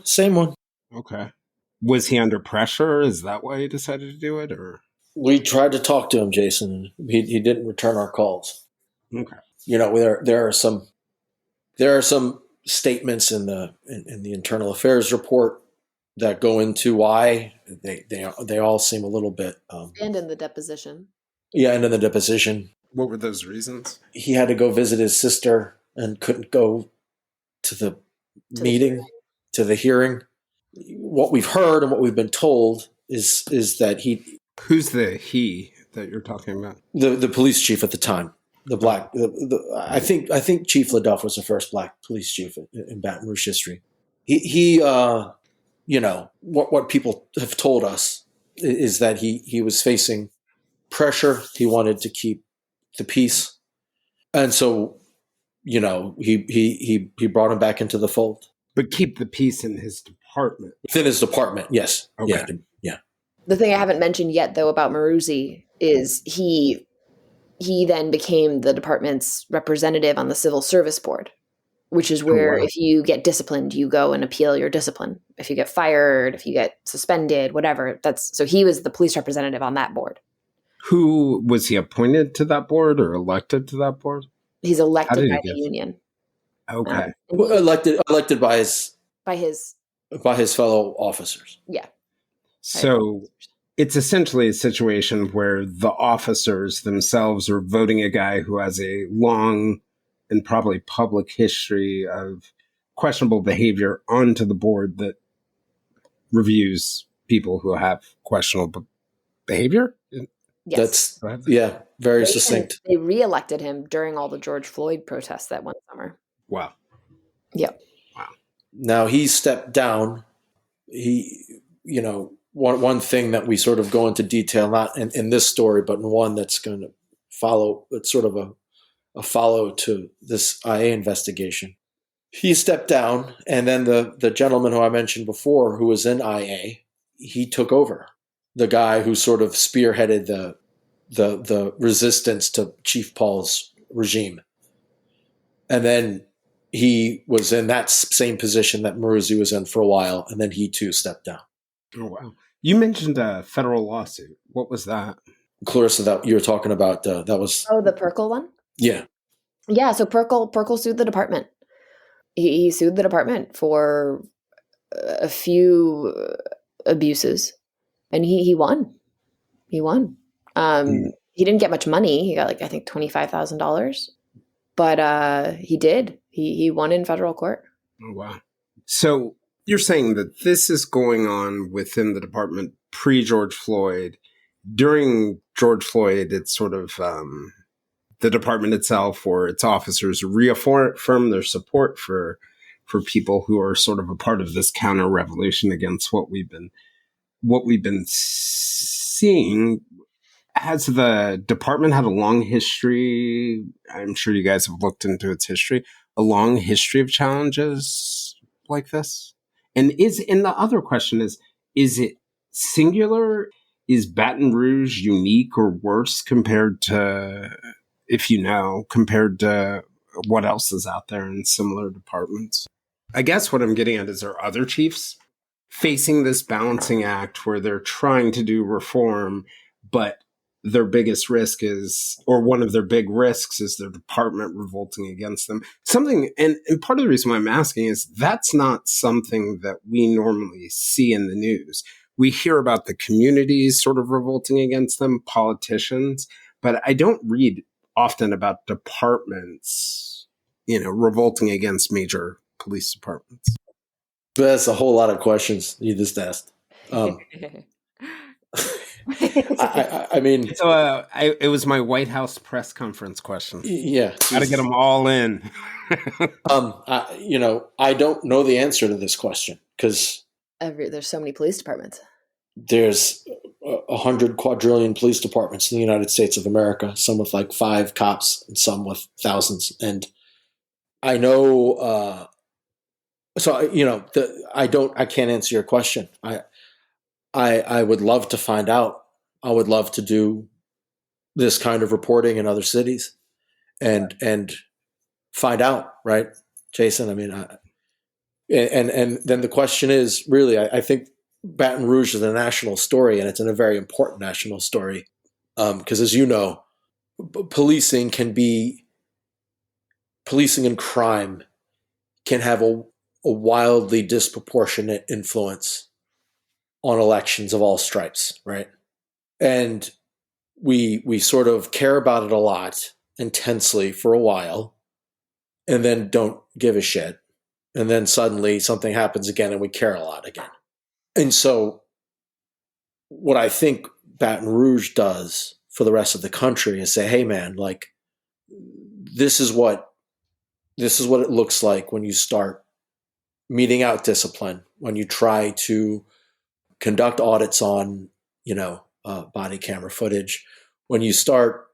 same one. Okay. Was he under pressure? Is that why he decided to do it, or? We tried to talk to him, Jason. He didn't return our calls. Okay. There are some statements in the internal affairs report that go into why they all seem a little bit. And in the deposition. Yeah, and in the deposition. What were those reasons? He had to go visit his sister and couldn't go to the to the hearing. What we've heard and what we've been told is that he. Who's the he that you're talking about? The police chief at the time. The black. I think Chief LaDuff was the first black police chief in Baton Rouge history. He what people have told us is that he was facing pressure. He wanted to keep the peace, and so he brought him back into the fold. But keep the peace in his department. Within his department, yes. Okay. Yeah. The thing I haven't mentioned yet, though, about Maruzzi is he then became the department's representative on the Civil Service Board, which is where if you get disciplined, you go and appeal your discipline. If you get fired, if you get suspended, whatever. So he was the police representative on that board. Who was he appointed to that board or elected to that board? He's elected by the union. Okay. Elected by his fellow officers. Yeah. So it's essentially a situation where the officers themselves are voting a guy who has a long and probably public history of questionable behavior onto the board that reviews people who have questionable behavior. Yes. That's very succinct. They reelected him during all the George Floyd protests that one summer. Wow. Yep. Wow. Now he stepped down. One thing that we sort of go into detail, not in this story, but in one that's going to follow, it's sort of a follow to this IA investigation. he stepped down, and then the gentleman who I mentioned before, who was in IA, he took over. The guy who sort of spearheaded the resistance to Chief Paul's regime. And then he was in that same position that Muruzzi was in for a while, and then he too stepped down. Oh, wow. You mentioned a federal lawsuit. What was that? Clarissa, that you were talking about, that was... Oh, the Perkle one? Yeah. Yeah, so Perkle sued the department. He sued the department for a few abuses, and he won. He won. He didn't get much money. He got I think $25,000, but he did. He won in federal court. Oh, wow. So you're saying that this is going on within the department pre-George Floyd. During George Floyd, it's sort of the department itself or its officers reaffirm their support for people who are sort of a part of this counter-revolution against what we've been seeing. Has the department had a long history? I'm sure you guys have looked into its history, a long history of challenges like this. And the other question is it singular? Is Baton Rouge unique or worse compared to, compared to what else is out there in similar departments? I guess what I'm getting at is there other chiefs facing this balancing act where they're trying to do reform, but their biggest risk is, or one of their big risks is their department revolting against them. And part of the reason why I'm asking is that's not something that we normally see in the news. We hear about the communities sort of revolting against them, politicians, but I don't read often about departments, revolting against major police departments. That's a whole lot of questions you just asked. I mean, so it was my White House press conference question. Yeah, got to get them all in. I don't know the answer to this question because there's so many police departments. There's 100 quadrillion police departments in the United States of America. Some with 5 cops, and some with thousands. And I know, I can't answer your question. I would love to find out. I would love to do this kind of reporting in other cities and find out, right, Jason? I mean, and then the question is really, I think Baton Rouge is a national story, and it's a very important national story because, as you know, policing and crime can have a wildly disproportionate influence on elections of all stripes, right? And we sort of care about it a lot intensely for a while and then don't give a shit. And then suddenly something happens again and we care a lot again. And so what I think Baton Rouge does for the rest of the country is say, hey man, this is what it looks like when you start meting out discipline, when you try to conduct audits on, body camera footage, when you start,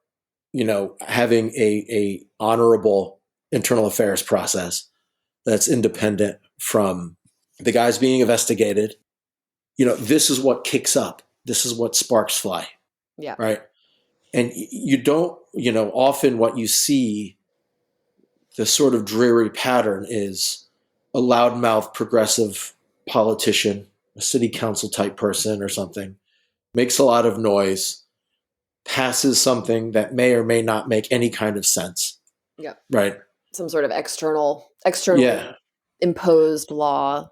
having a honorable internal affairs process that's independent from the guys being investigated. This is what kicks up. This is what sparks fly. Yeah. Right. And you don't, often what you see, the sort of dreary pattern is a loudmouth progressive politician, a city council type person or something, makes a lot of noise, passes something that may or may not make any kind of sense. Yeah. Right. Some sort of external imposed law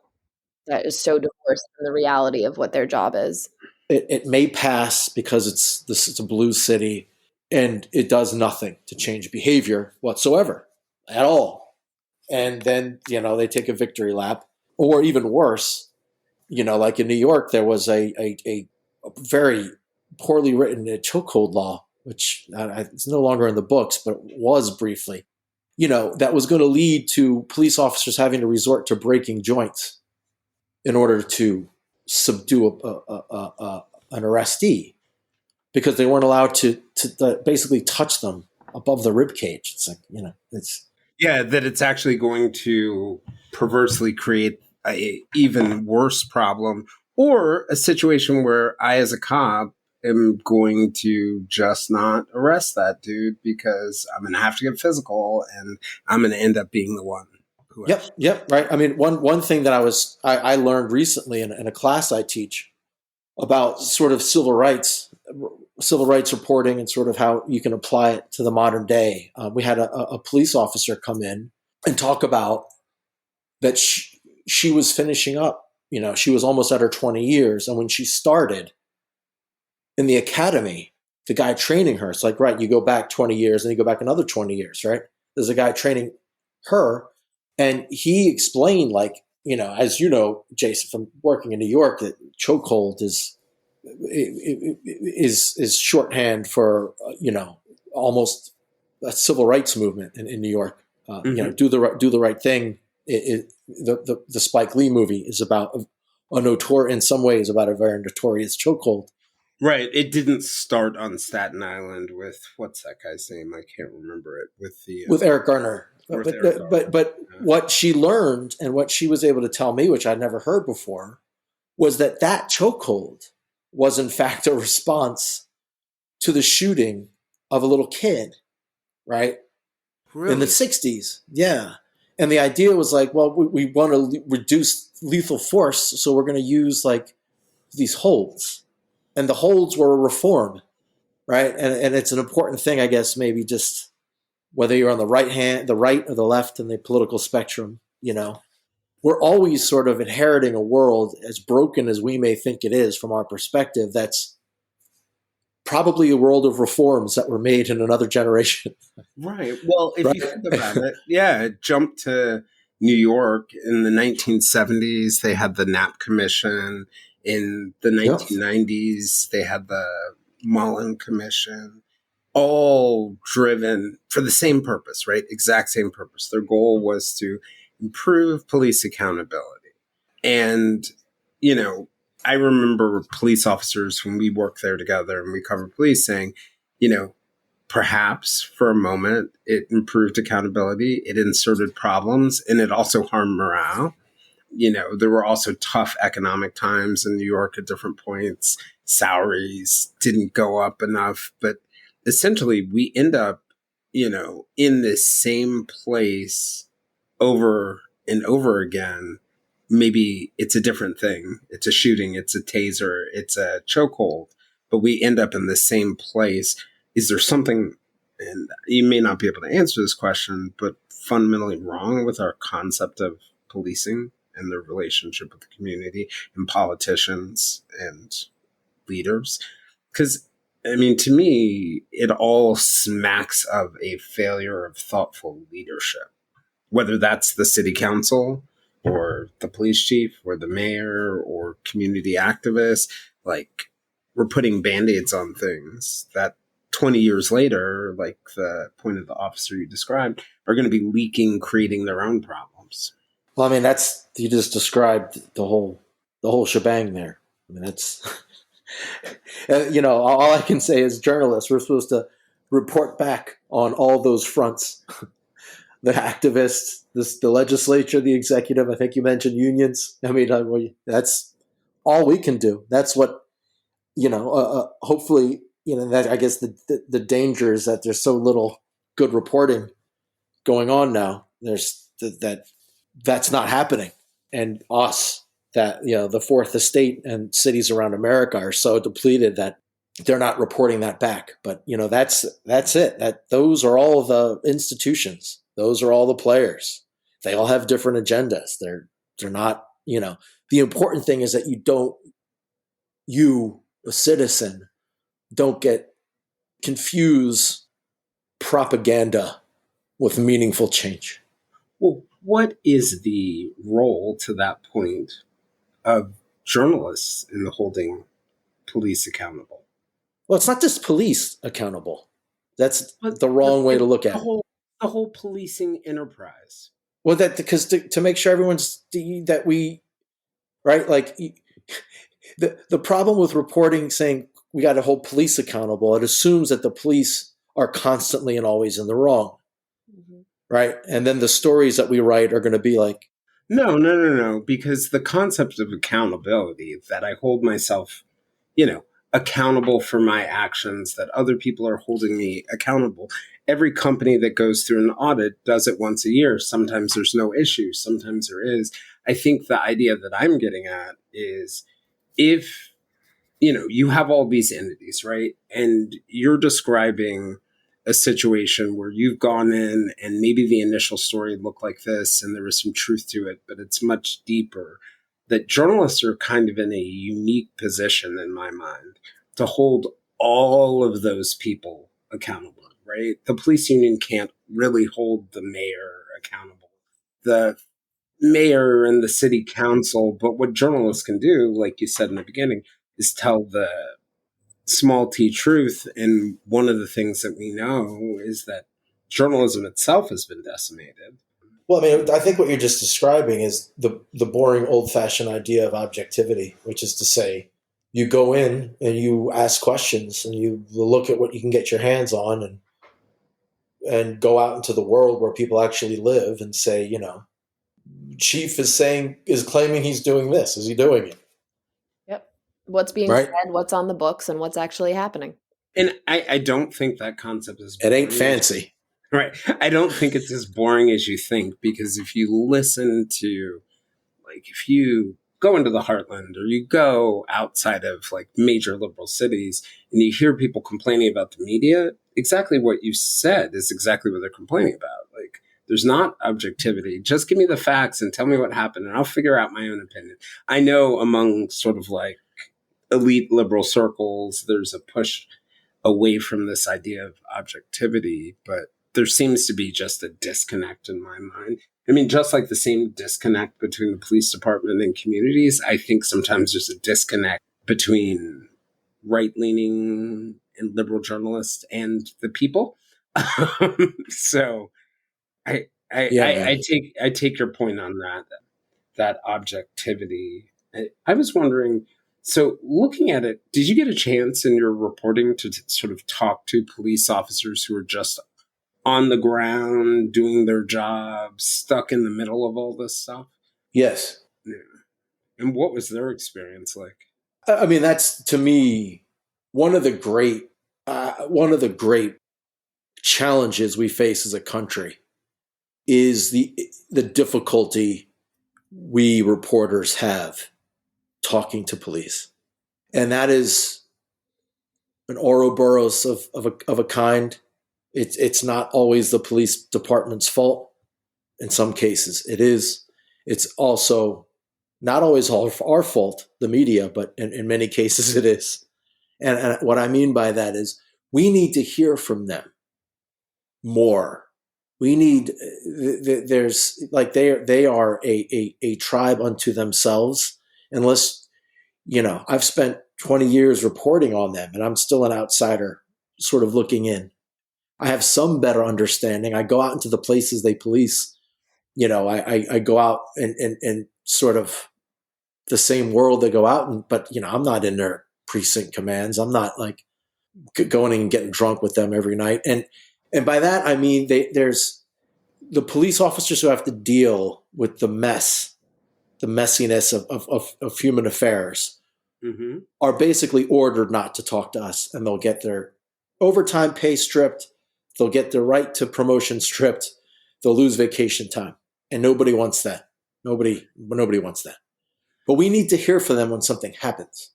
that is so divorced from the reality of what their job is. It may pass because it's a blue city and it does nothing to change behavior whatsoever at all. And then, they take a victory lap, or even worse, like in New York, there was a very poorly written chokehold law, which it's no longer in the books, but was briefly, that was going to lead to police officers having to resort to breaking joints in order to subdue an arrestee because they weren't allowed to basically touch them above the rib cage. It's Yeah, that it's actually going to perversely create a even worse problem, or a situation where I, as a cop, am going to just not arrest that dude because I'm going to have to get physical, and I'm going to end up being the one who actually. Yep, right. I mean, one thing that I learned recently in a class I teach about sort of civil rights reporting, and sort of how you can apply it to the modern day. We had a police officer come in and talk about that she was finishing up. She was almost at her 20 years, and when she started in the academy, the guy training her, it's like, right, you go back 20 years and you go back another 20 years, right? There's a guy training her, and he explained, like, as you know, Jason, from working in New York, that chokehold is shorthand for almost a civil rights movement in New York. Do the right thing. The Spike Lee movie is about in some ways about a very notorious chokehold. Right. It didn't start on Staten Island with, what's that guy's name? I can't remember it. With Eric Garner. But what she learned, and what she was able to tell me, which I'd never heard before, was that chokehold was in fact a response to the shooting of a little kid, right? Really? In the 60s. Yeah. And the idea was like, well, we want to reduce lethal force, so we're going to use like these holds. And the holds were a reform, right? And it's an important thing, I guess, maybe just whether you're on the right or the left in the political spectrum, we're always sort of inheriting a world, as broken as we may think it is from our perspective, that's probably a world of reforms that were made in another generation. Right. Well, if right? you think about it, it jumped to New York in the 1970s. They had the Knapp Commission. In the 1990s, they had the Mullen Commission, all driven for the same purpose, right? Exact same purpose. Their goal was to improve police accountability. And, I remember police officers when we worked there together and we covered police saying, perhaps for a moment it improved accountability, it inserted problems, and it also harmed morale. There were also tough economic times in New York at different points. Salaries didn't go up enough, but essentially we end up, in this same place over and over again. Maybe it's a different thing. It's a shooting, it's a taser, it's a chokehold, but we end up in the same place. Is there something, and you may not be able to answer this question, but fundamentally wrong with our concept of policing and their relationship with the community and politicians and leaders? Because, to me, it all smacks of a failure of thoughtful leadership, whether that's the city council or the police chief or the mayor or community activists. Like, we're putting Band-Aids on things that 20 years later, like the point of the officer you described, are going to be leaking, creating their own problems. Well, you just described the whole shebang there. That's, all I can say as journalists, we're supposed to report back on all those fronts. The activists, the legislature, the executive. I think you mentioned unions. That's all we can do. That's what, hopefully, that, I guess the danger is that there's so little good reporting going on now. There's that's not happening. And the fourth estate and cities around America are so depleted that they're not reporting that back. But, that's it. Those are all the institutions. Those are all the players. They all have different agendas. They're not, the important thing is that you, a citizen, don't confuse propaganda with meaningful change. Well, what is the role to that point of journalists in holding police accountable? Well, it's not just police accountable. That's the wrong way to look at it. The whole policing enterprise. Well, because to make sure everyone's right, like the problem with reporting saying we got to hold police accountable, it assumes that the police are constantly and always in the wrong. Mm-hmm. right? And then the stories that we write are going to be like, No. Because the concept of accountability, that I hold myself, accountable for my actions, that other people are holding me accountable. Every company that goes through an audit does it once a year. Sometimes there's no issue. Sometimes there is. I think the idea that I'm getting at is if, you have all these entities, right? And you're describing a situation where you've gone in and maybe the initial story looked like this and there was some truth to it, but it's much deeper. That journalists are kind of in a unique position in my mind to hold all of those people accountable, right? The police union can't really hold the mayor accountable. The mayor and the city council, but what journalists can do, like you said in the beginning, is tell the small t truth. And one of the things that we know is that journalism itself has been decimated. well, I mean, I think what you're just describing is the boring old-fashioned idea of objectivity, which is to say, you go in and you ask questions and you look at what you can get your hands on and go out into the world where people actually live and say, Chief is claiming he's doing this. Is he doing it? Yep. What's being Right? said, what's on the books, and what's actually happening. And I don't think that concept is It ain't boring. fancy. Right. I don't think it's as boring as you think, because if you listen to, if you go into the heartland or you go outside of major liberal cities and you hear people complaining about the media, exactly what you said is exactly what they're complaining about. There's not objectivity. Just give me the facts and tell me what happened and I'll figure out my own opinion. I know among sort of elite liberal circles, there's a push away from this idea of objectivity, but there seems to be just a disconnect in my mind. I mean, just like the same disconnect between the police department and communities, I think sometimes there's a disconnect between right-leaning and liberal journalists and the people. So I take your point on that objectivity. I was wondering, so looking at it, did you get a chance in your reporting to sort of talk to police officers who are just on the ground, doing their job, stuck in the middle of all this stuff? Yes. Yeah. And what was their experience like? I mean, that's, to me, one of the great challenges we face as a country is the difficulty we reporters have talking to police. And that is an Ouroboros of a kind. It's not always the police department's fault. In some cases, it is. It's also not always our fault, the media, but in many cases it is. And what I mean by that is we need to hear from them more. We need, there's they are a tribe unto themselves. Unless, I've spent 20 years reporting on them and I'm still an outsider sort of looking in. I have some better understanding. I go out into the places they police. I go out and sort of the same world they go out in, but I'm not in their precinct commands. I'm not going and getting drunk with them every night. And by that, I mean, there's the police officers who have to deal with the messiness of human affairs, mm-hmm. are basically ordered not to talk to us, and they'll get their overtime pay stripped. They'll get their right to promotion stripped. They'll lose vacation time. And nobody wants that. Nobody wants that. But we need to hear from them when something happens.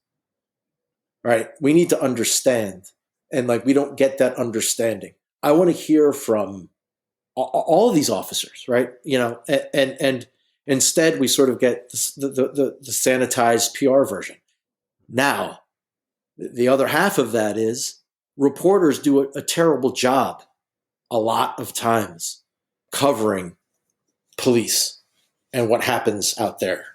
Right? We need to understand. And we don't get that understanding. I want to hear from all of these officers, right? And instead we sort of get the sanitized PR version. Now, the other half of that is reporters do a terrible job a lot of times covering police and what happens out there.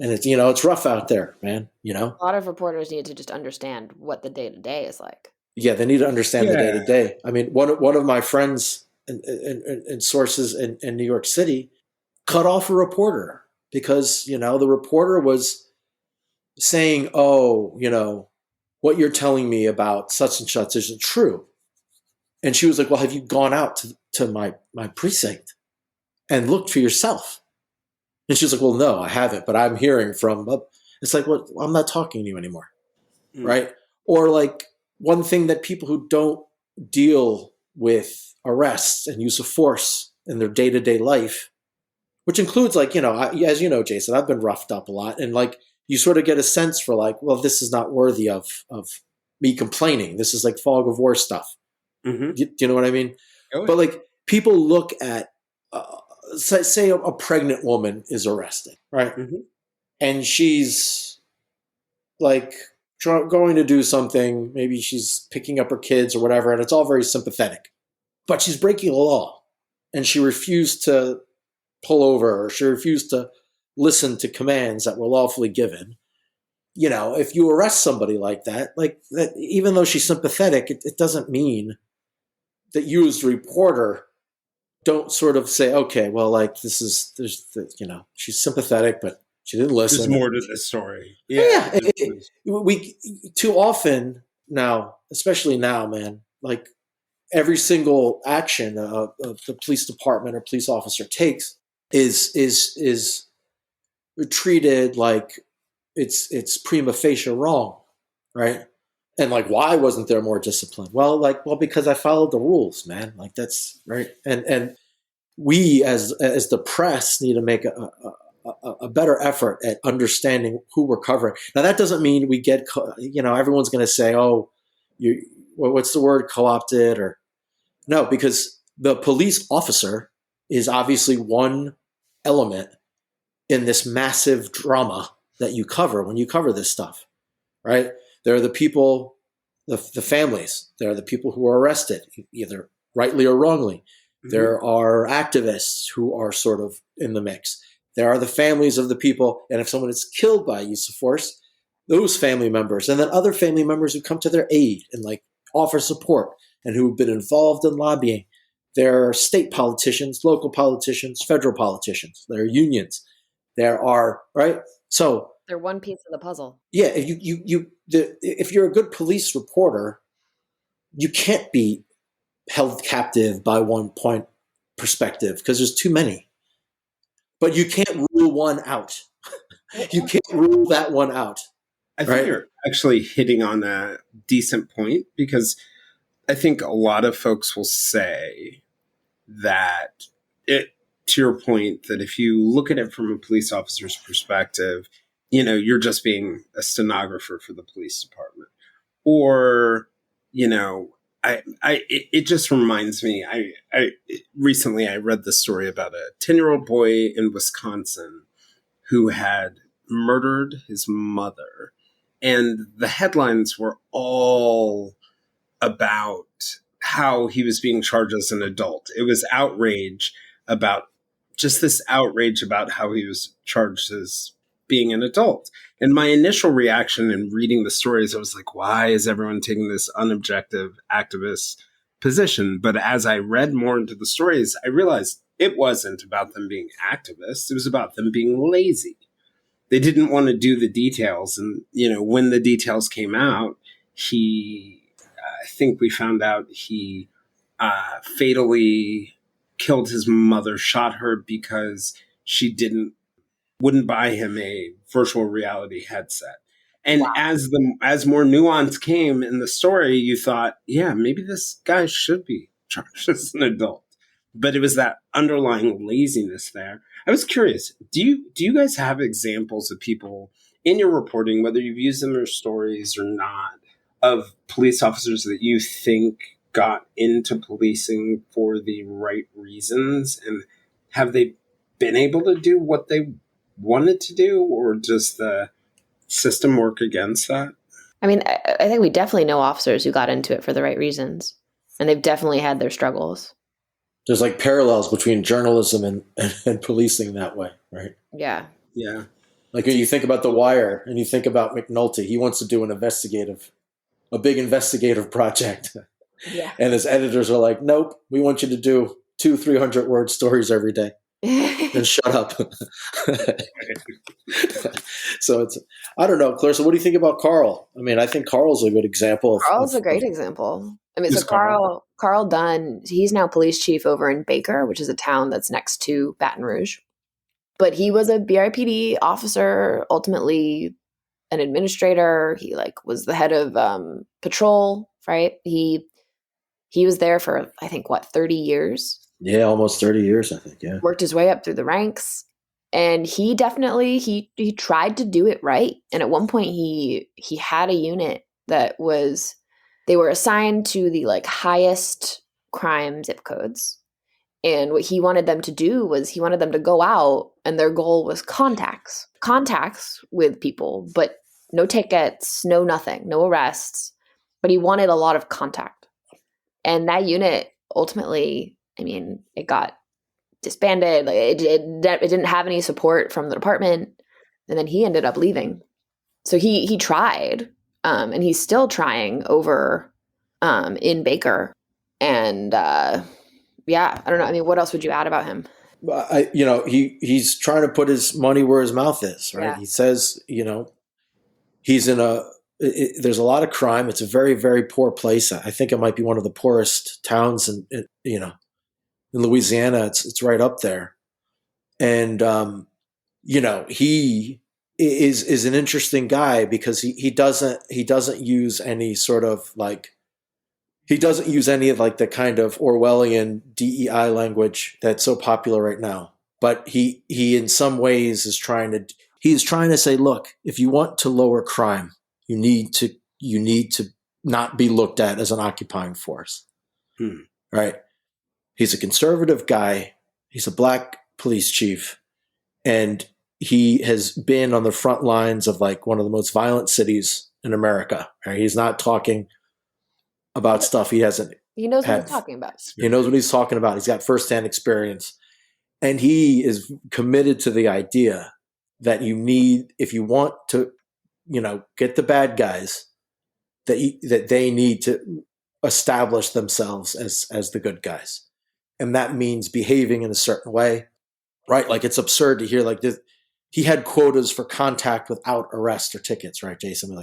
And it's rough out there, man, A lot of reporters need to just understand what the day-to-day is like. Yeah, they need to understand the day-to-day. I mean, one of my friends and sources in New York City cut off a reporter because, the reporter was saying, what you're telling me about such and such isn't true. And she was like, well, have you gone out to my precinct and looked for yourself?" And she's like, "Well, no, I haven't, but I'm hearing from." It's like, "Well, I'm not talking to you anymore," right? Or like one thing that people who don't deal with arrests and use of force in their day-to-day life, which includes like, as you know, Jason, I've been roughed up a lot, and like you sort of get a sense for like, well, this is not worthy of me complaining. This is like fog of war stuff. Mm-hmm. Do you know what I mean? Oh, But like people look at, say a pregnant woman is arrested, right? mm-hmm. And she's like going to do something. Maybe she's picking up her kids or whatever, and it's all very sympathetic. But she's breaking the law, and she refused to pull over, or she refused to listen to commands that were lawfully given. If you arrest somebody like that, even though she's sympathetic, it doesn't mean that you as the reporter don't sort of say, okay, well, like she's sympathetic, but she didn't listen. There's more to this story. Yeah. We too often now, especially now, man, like every single action the police department or police officer takes is treated like it's prima facie wrong, right? And like, why wasn't there more discipline? Well, because I followed the rules, man. Like that's right. And we as the press need to make a better effort at understanding who we're covering. Now that doesn't mean we get, everyone's going to say, oh, what's the word, co-opted, or no, because the police officer is obviously one element in this massive drama that you cover when you cover this stuff, right? There are the people, the families. There are the people who are arrested, either rightly or wrongly. Mm-hmm. There are activists who are sort of in the mix. There are the families of the people, and if someone is killed by use of force, those family members, and then other family members who come to their aid and like offer support and who've been involved in lobbying. There are state politicians, local politicians, federal politicians. There are unions. There are, right? So they're one piece of the puzzle. Yeah, if you're a good police reporter, you can't be held captive by one point perspective because there's too many. But you can't rule one out. You can't rule that one out. I think you're actually hitting on a decent point, because I think a lot of folks will say that to your point, that if you look at it from a police officer's perspective, you're just being a stenographer for the police department. Or, it just reminds me, recently I read the story about a 10-year-old boy in Wisconsin who had murdered his mother. And the headlines were all about how he was being charged as an adult. It was outrage about how he was charged as being an adult. And my initial reaction in reading the stories, I was like, why is everyone taking this unobjective activist position? But as I read more into the stories, I realized it wasn't about them being activists. It was about them being lazy. They didn't want to do the details. And, when the details came out, I think we found out he fatally killed his mother, shot her because she wouldn't buy him a virtual reality headset. And wow. as more nuance came in the story, you thought, yeah, maybe this guy should be charged as an adult. But it was that underlying laziness there. I was curious, do you guys have examples of people in your reporting, whether you've used them in your stories or not, of police officers that you think got into policing for the right reasons? And have they been able to do what they wanted to do, or does the system work against that? I mean, I think we definitely know officers who got into it for the right reasons, and they've definitely had their struggles. There's like parallels between journalism and policing that way, right? Yeah. Yeah. Like you think about The Wire and you think about McNulty. He wants to do a big investigative project. Yeah. And his editors are like, nope, we want you to do 200-300 word stories every day. then shut up. So I don't know, Clarissa, what do you think about Carl? I mean, I think Carl's a good example Carl's a great of example. I mean, so Who's Carl? Carl Dunn, he's now police chief over in Baker, which is a town that's next to Baton Rouge. But he was a BRPD officer, ultimately an administrator. He was the head of patrol, right? He was there for, I think, 30 years. Yeah, almost 30 years, I think. Yeah. Worked his way up through the ranks. And he definitely he tried to do it right. And at one point he had a unit that they were assigned to the highest crime zip codes. And what he wanted them to do was he wanted them to go out, and their goal was contacts with people, but no tickets, no nothing, no arrests. But he wanted a lot of contact. And that unit ultimately, I mean, it got disbanded. It didn't have any support from the department. And then he ended up leaving. So he tried, and he's still trying over in Baker. And yeah, I don't know. I mean, what else would you add about him? He's trying to put his money where his mouth is, right? Yeah. He says, he's there's a lot of crime. It's a very, very poor place. I think it might be one of the poorest towns in Louisiana. It's right up there. And, he is an interesting guy because he doesn't use any sort of he doesn't use any of the kind of Orwellian DEI language that's so popular right now. But he in some ways is trying to say, look, if you want to lower crime, you need to not be looked at as an occupying force. Right? He's a conservative guy. He's a black police chief, and he has been on the front lines of one of the most violent cities in America. Right? He's not talking about stuff he hasn't. He knows what he's talking about. He knows what he's talking about. He's got firsthand experience, and he is committed to the idea that if you want to, get the bad guys, that they need to establish themselves as the good guys, and that means behaving in a certain way, right? It's absurd to hear this. He had quotas for contact without arrest or tickets, right, Jason?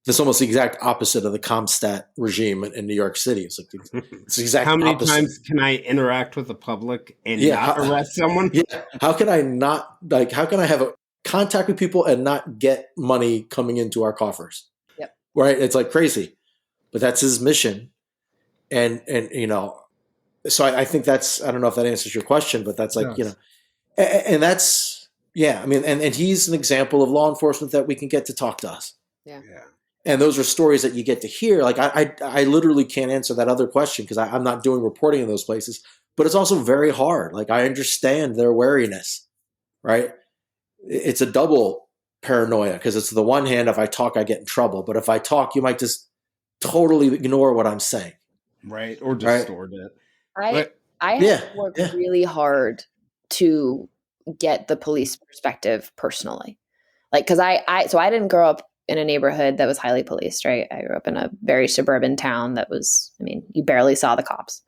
That's almost the exact opposite of the Comstat regime in New York City. It's the exact How many opposite. times can I interact with the public and not arrest someone? Yeah. How can I not how can I have a contact with people and not get money coming into our coffers? Yep. Right? It's crazy, but that's his mission. And so I think that's, I don't know if that answers your question, but that's and that's, yeah. I mean, and he's an example of law enforcement that we can get to talk to us. Yeah. And those are stories that you get to hear. I literally can't answer that other question because I'm not doing reporting in those places. But it's also very hard. I understand their wariness, right? It's a double paranoia because it's the one hand, if I talk, I get in trouble. But if I talk, you might just totally ignore what I'm saying. Right. Or distort it. I have worked really hard to get the police perspective personally. Because I didn't grow up in a neighborhood that was highly policed, right? I grew up in a very suburban town that was, you barely saw the cops.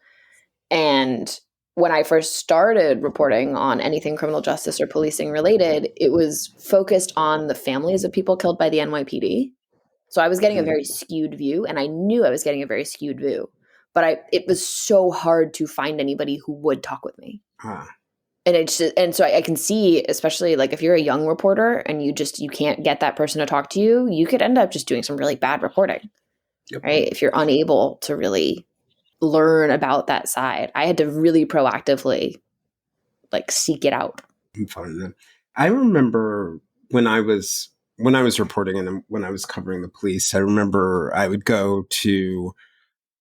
And when I first started reporting on anything criminal justice or policing related, it was focused on the families of people killed by the NYPD. So I was getting a very skewed view, and I knew I was getting a very skewed view. But it was so hard to find anybody who would talk with me. And so I can see, especially if you're a young reporter and you can't get that person to talk to you, you could end up just doing some really bad reporting, right? If you're unable to really learn about that side. I had to really proactively seek it out. I remember when I was reporting and when I was covering the police, I remember I would go to,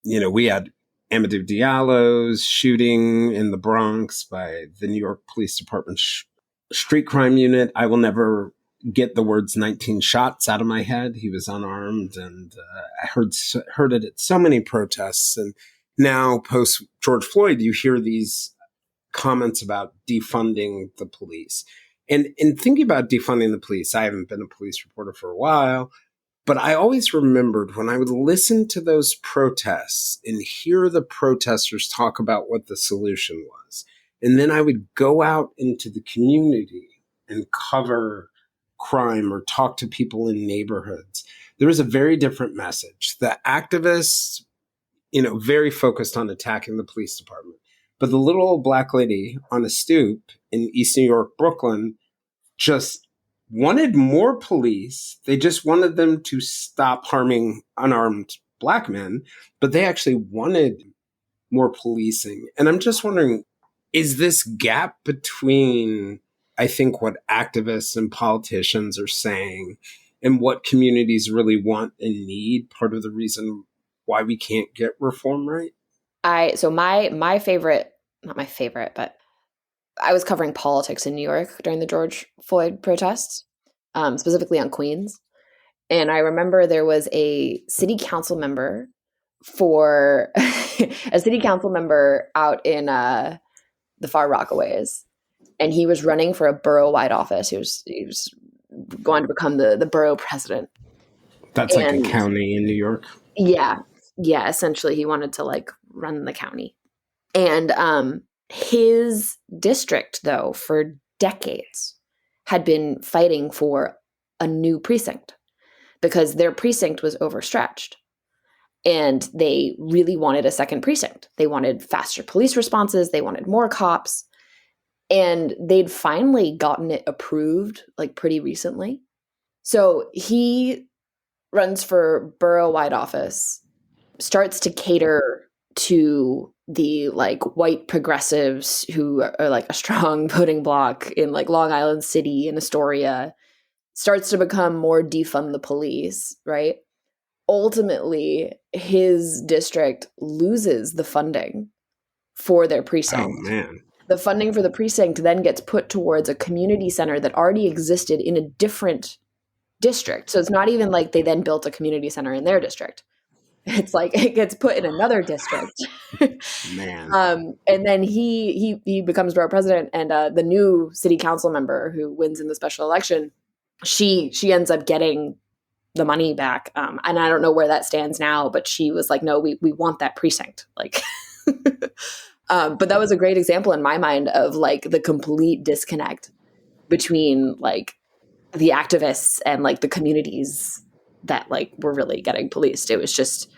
we had Amadou Diallo's shooting in the Bronx by the New York Police Department street crime unit. I will never get the words 19 shots out of my head. He was unarmed, and I heard it at so many protests. And now, post George Floyd, you hear these comments about defunding the police. And in thinking about defunding the police, I haven't been a police reporter for a while, but I always remembered when I would listen to those protests and hear the protesters talk about what the solution was. And then I would go out into the community and cover crime or talk to people in neighborhoods. There was a very different message. The activists, very focused on attacking the police department. But the little old black lady on a stoop in East New York, Brooklyn, just wanted more police. They just wanted them to stop harming unarmed black men, but they actually wanted more policing. And I'm just wondering, is this gap between, I think, what activists and politicians are saying and what communities really want and need part of the reason why we can't get reform right? So my favorite, not my favorite, but I was covering politics in New York during the George Floyd protests, specifically on Queens. And I remember there was a city council member for a city council member out in the Far Rockaways, and he was running for a borough-wide office. He was going to become the borough president. That's like a county in New York. Yeah. Essentially, he wanted to like run the county, and his district, though, for decades had been fighting for a new precinct because their precinct was overstretched. And they really wanted a second precinct. They wanted faster police responses. They wanted more cops. And they'd finally gotten it approved like pretty recently. So he runs for borough-wide office, starts to cater to the like white progressives who are like a strong voting bloc in like Long Island City and Astoria, starts to become more defund the police, right? Ultimately, his district loses the funding for their precinct. Oh, man. The funding for the precinct then gets put towards a community center that already existed in a different district. So it's not even like they then built a community center in their district. It's like it gets put in another district. Man. And then he becomes borough president, and the new city council member who wins in the special election, she ends up getting the money back. And I don't know where that stands now, but she was like, no, we want that precinct. Like, but that was a great example in my mind of like the complete disconnect between like the activists and like the communities that like were really getting policed. It was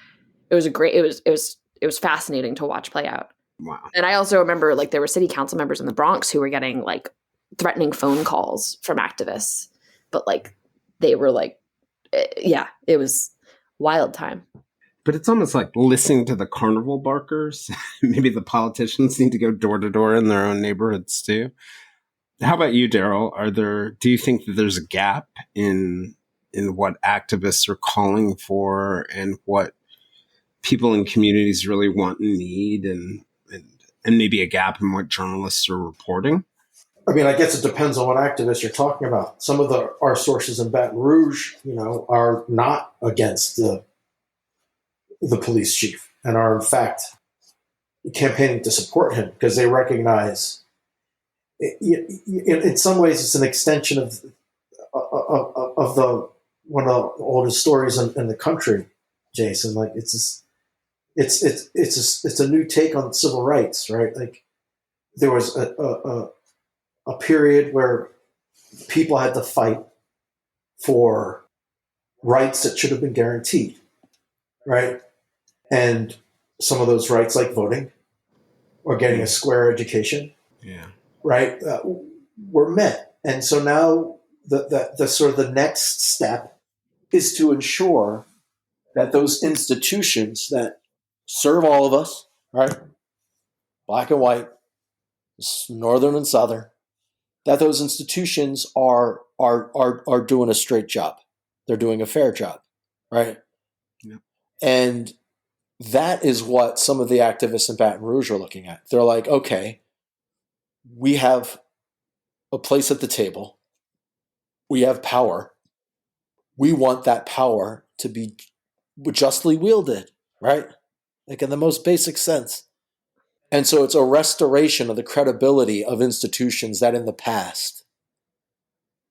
fascinating to watch play out. Wow. And I also remember like there were city council members in the Bronx who were getting like threatening phone calls from activists, but like they were like, it was wild time. But it's almost like listening to the carnival barkers. Maybe the politicians need to go door to door in their own neighborhoods too. How about you, Daryl? Do you think that there's a gap in what activists are calling for and what people in communities really want and need, and maybe a gap in what journalists are reporting? I mean, I guess it depends on what activists you're talking about. Some of our sources in Baton Rouge, are not against the police chief and are in fact campaigning to support him because they recognize, in some ways, it's an extension of the one of the oldest stories in the country, Jason. Like it's a new take on civil rights, right? Like there was a period where people had to fight for rights that should have been guaranteed, right? And some of those rights, like voting or getting a square education, right, were met. And so now the sort of the next step is to ensure that those institutions that serve all of us, right, black and white, northern and southern, that those institutions are doing a straight job. They're doing a fair job, right? Yeah. And that is what some of the activists in Baton Rouge are looking at. They're like, okay, we have a place at the table. We have power. We want that power to be justly wielded, right? Like in the most basic sense. And so it's a restoration of the credibility of institutions that in the past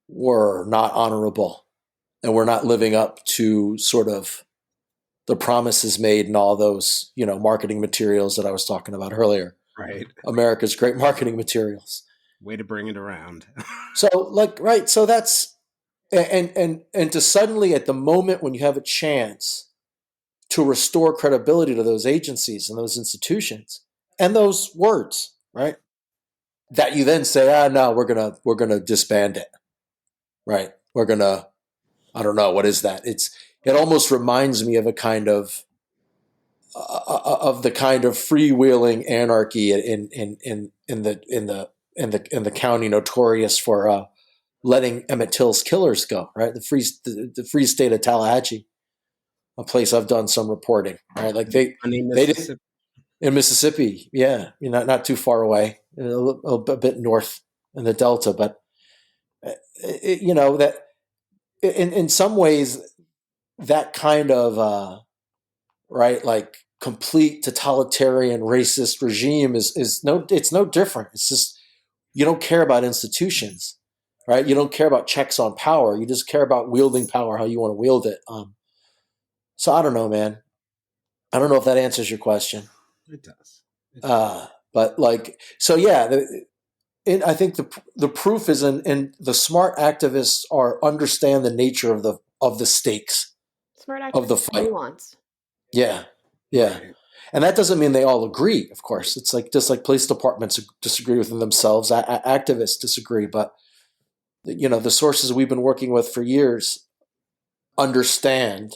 were not honorable and were not living up to sort of the promises made in all those, marketing materials that I was talking about earlier. Right. America's great marketing materials. Way to bring it around. So right. So that's, and to suddenly at the moment when you have a chance to restore credibility to those agencies and those institutions and those words, right? That you then say, no, we're gonna disband it, right? I don't know, what is that? It almost reminds me of a kind of the kind of freewheeling anarchy in the county notorious for letting Emmett Till's killers go, right? The free state of Tallahatchie, a place I've done some reporting, right? Like they did in Mississippi, yeah, not too far away, a bit north in the Delta, but that in some ways that kind of right, like complete totalitarian racist regime is no different. It's just you don't care about institutions, right? You don't care about checks on power. You just care about wielding power how you want to wield it. So I don't know, man. I don't know if that answers your question. It does. But like, so yeah, I think the proof is in the smart activists understand the nature of the stakes Smart activists of the fight. Nuance. Yeah. Right. And that doesn't mean they all agree, of course. It's like just like police departments disagree within themselves, activists disagree. But the sources we've been working with for years understand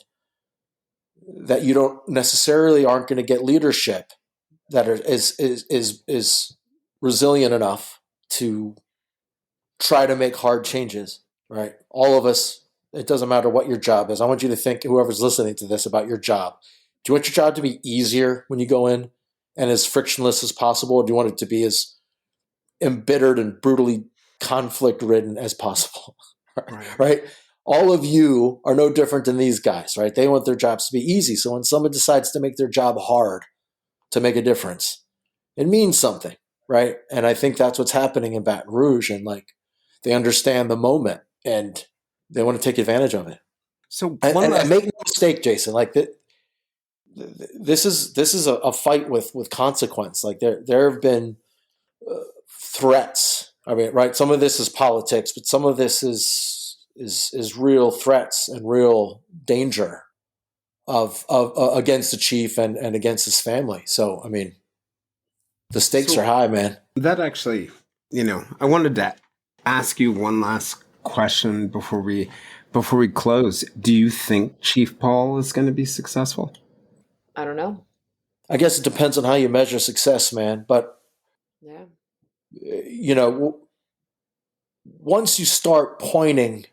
that you don't necessarily aren't going to get leadership that is resilient enough to try to make hard changes. Right? All of us. It doesn't matter what your job is. I want you to think, whoever's listening to this, about your job. Do you want your job to be easier when you go in and as frictionless as possible? Or do you want it to be as embittered and brutally conflict-ridden as possible? Right? All of you are no different than these guys, right? They want their jobs to be easy. So when someone decides to make their job hard to make a difference, it means something, right? And I think that's what's happening in Baton Rouge. And like, they understand the moment and they want to take advantage of it. So and make no mistake, Jason, like this is a fight with consequence. Like there have been threats. I mean, right? Some of this is politics, but some of this is real threats and real danger of against the chief and against his family. So, I mean, the stakes are high, man. That actually, I wanted to ask you one last question before we close. Do you think Chief Paul is going to be successful? I don't know. I guess it depends on how you measure success, man. But yeah, once you start pointing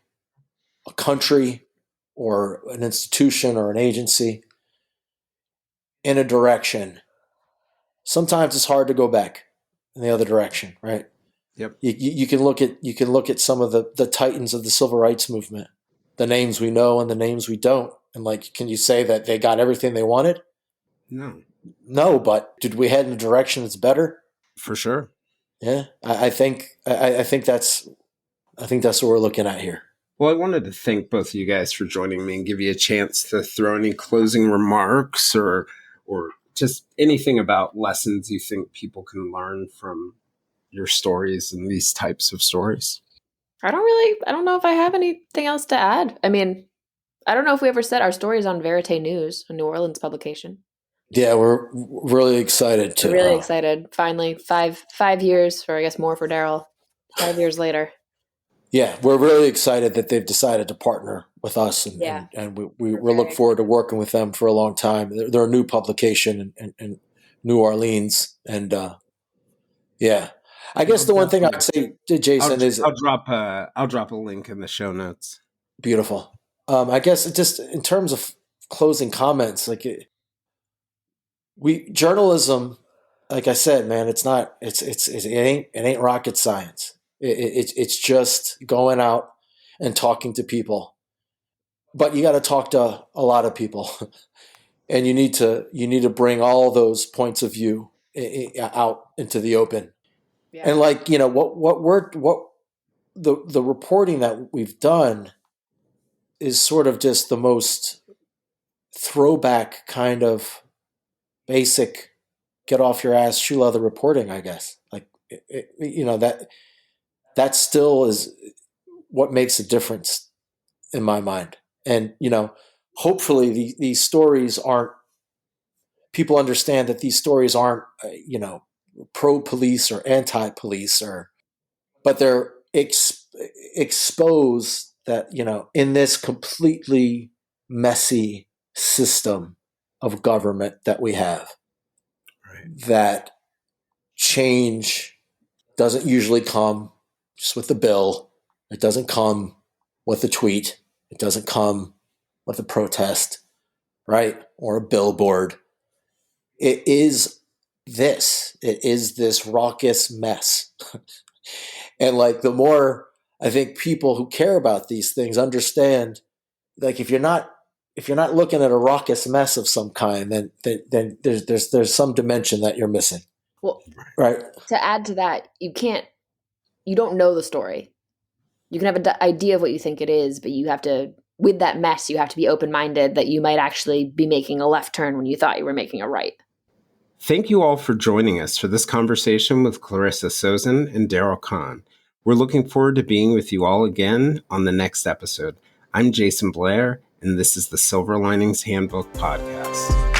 a country or an institution or an agency in a direction, sometimes it's hard to go back in the other direction, right? Yep. You can look at some of the titans of the civil rights movement, the names we know and the names we don't, and like, can you say that they got everything they wanted? No, but did we head in a direction that's better? For sure. Yeah, I think that's what we're looking at here. Well, I wanted to thank both of you guys for joining me and give you a chance to throw any closing remarks or just anything about lessons you think people can learn from your stories and these types of stories. I don't know if I have anything else to add. I mean, I don't know if we ever said our story is on Verite News, a New Orleans publication. Yeah, we're really excited to. Really excited. Finally, 5 years, or I guess more for Daryl. 5 years later. Yeah, we're really excited that they've decided to partner with us, and we look forward to working with them for a long time. They're a new publication in New Orleans, and yeah. I guess the one thing I'd say to Jason is I'll drop a link in the show notes. Beautiful. I guess just in terms of closing comments, like journalism, like I said, man, it ain't rocket science. It's just going out and talking to people, but you got to talk to a lot of people, and you need to bring all those points of view out into the open. Yeah. And like, what the reporting that we've done is sort of just the most throwback kind of basic get off your ass, shoe leather reporting, I guess. Like, that still is what makes a difference in my mind. And, hopefully these stories aren't, people understand that these stories aren't, pro-police or anti-police, but they're expose that, in this completely messy system of government that we have, that change doesn't usually come just with a bill. It doesn't come with a tweet. It doesn't come with a protest, right? Or a billboard. It is this raucous mess. And like, the more I think people who care about these things understand, like, if you're not looking at a raucous mess of some kind, then there's some dimension that you're missing. Well, right. To add to that, you don't know the story. You can have an idea of what you think it is, but with that mess, you have to be open-minded that you might actually be making a left turn when you thought you were making a right. Thank you all for joining us for this conversation with Clarissa Sosin and Daryl Kahn. We're looking forward to being with you all again on the next episode. I'm Jason Blair, and this is the Silver Linings Handbook podcast.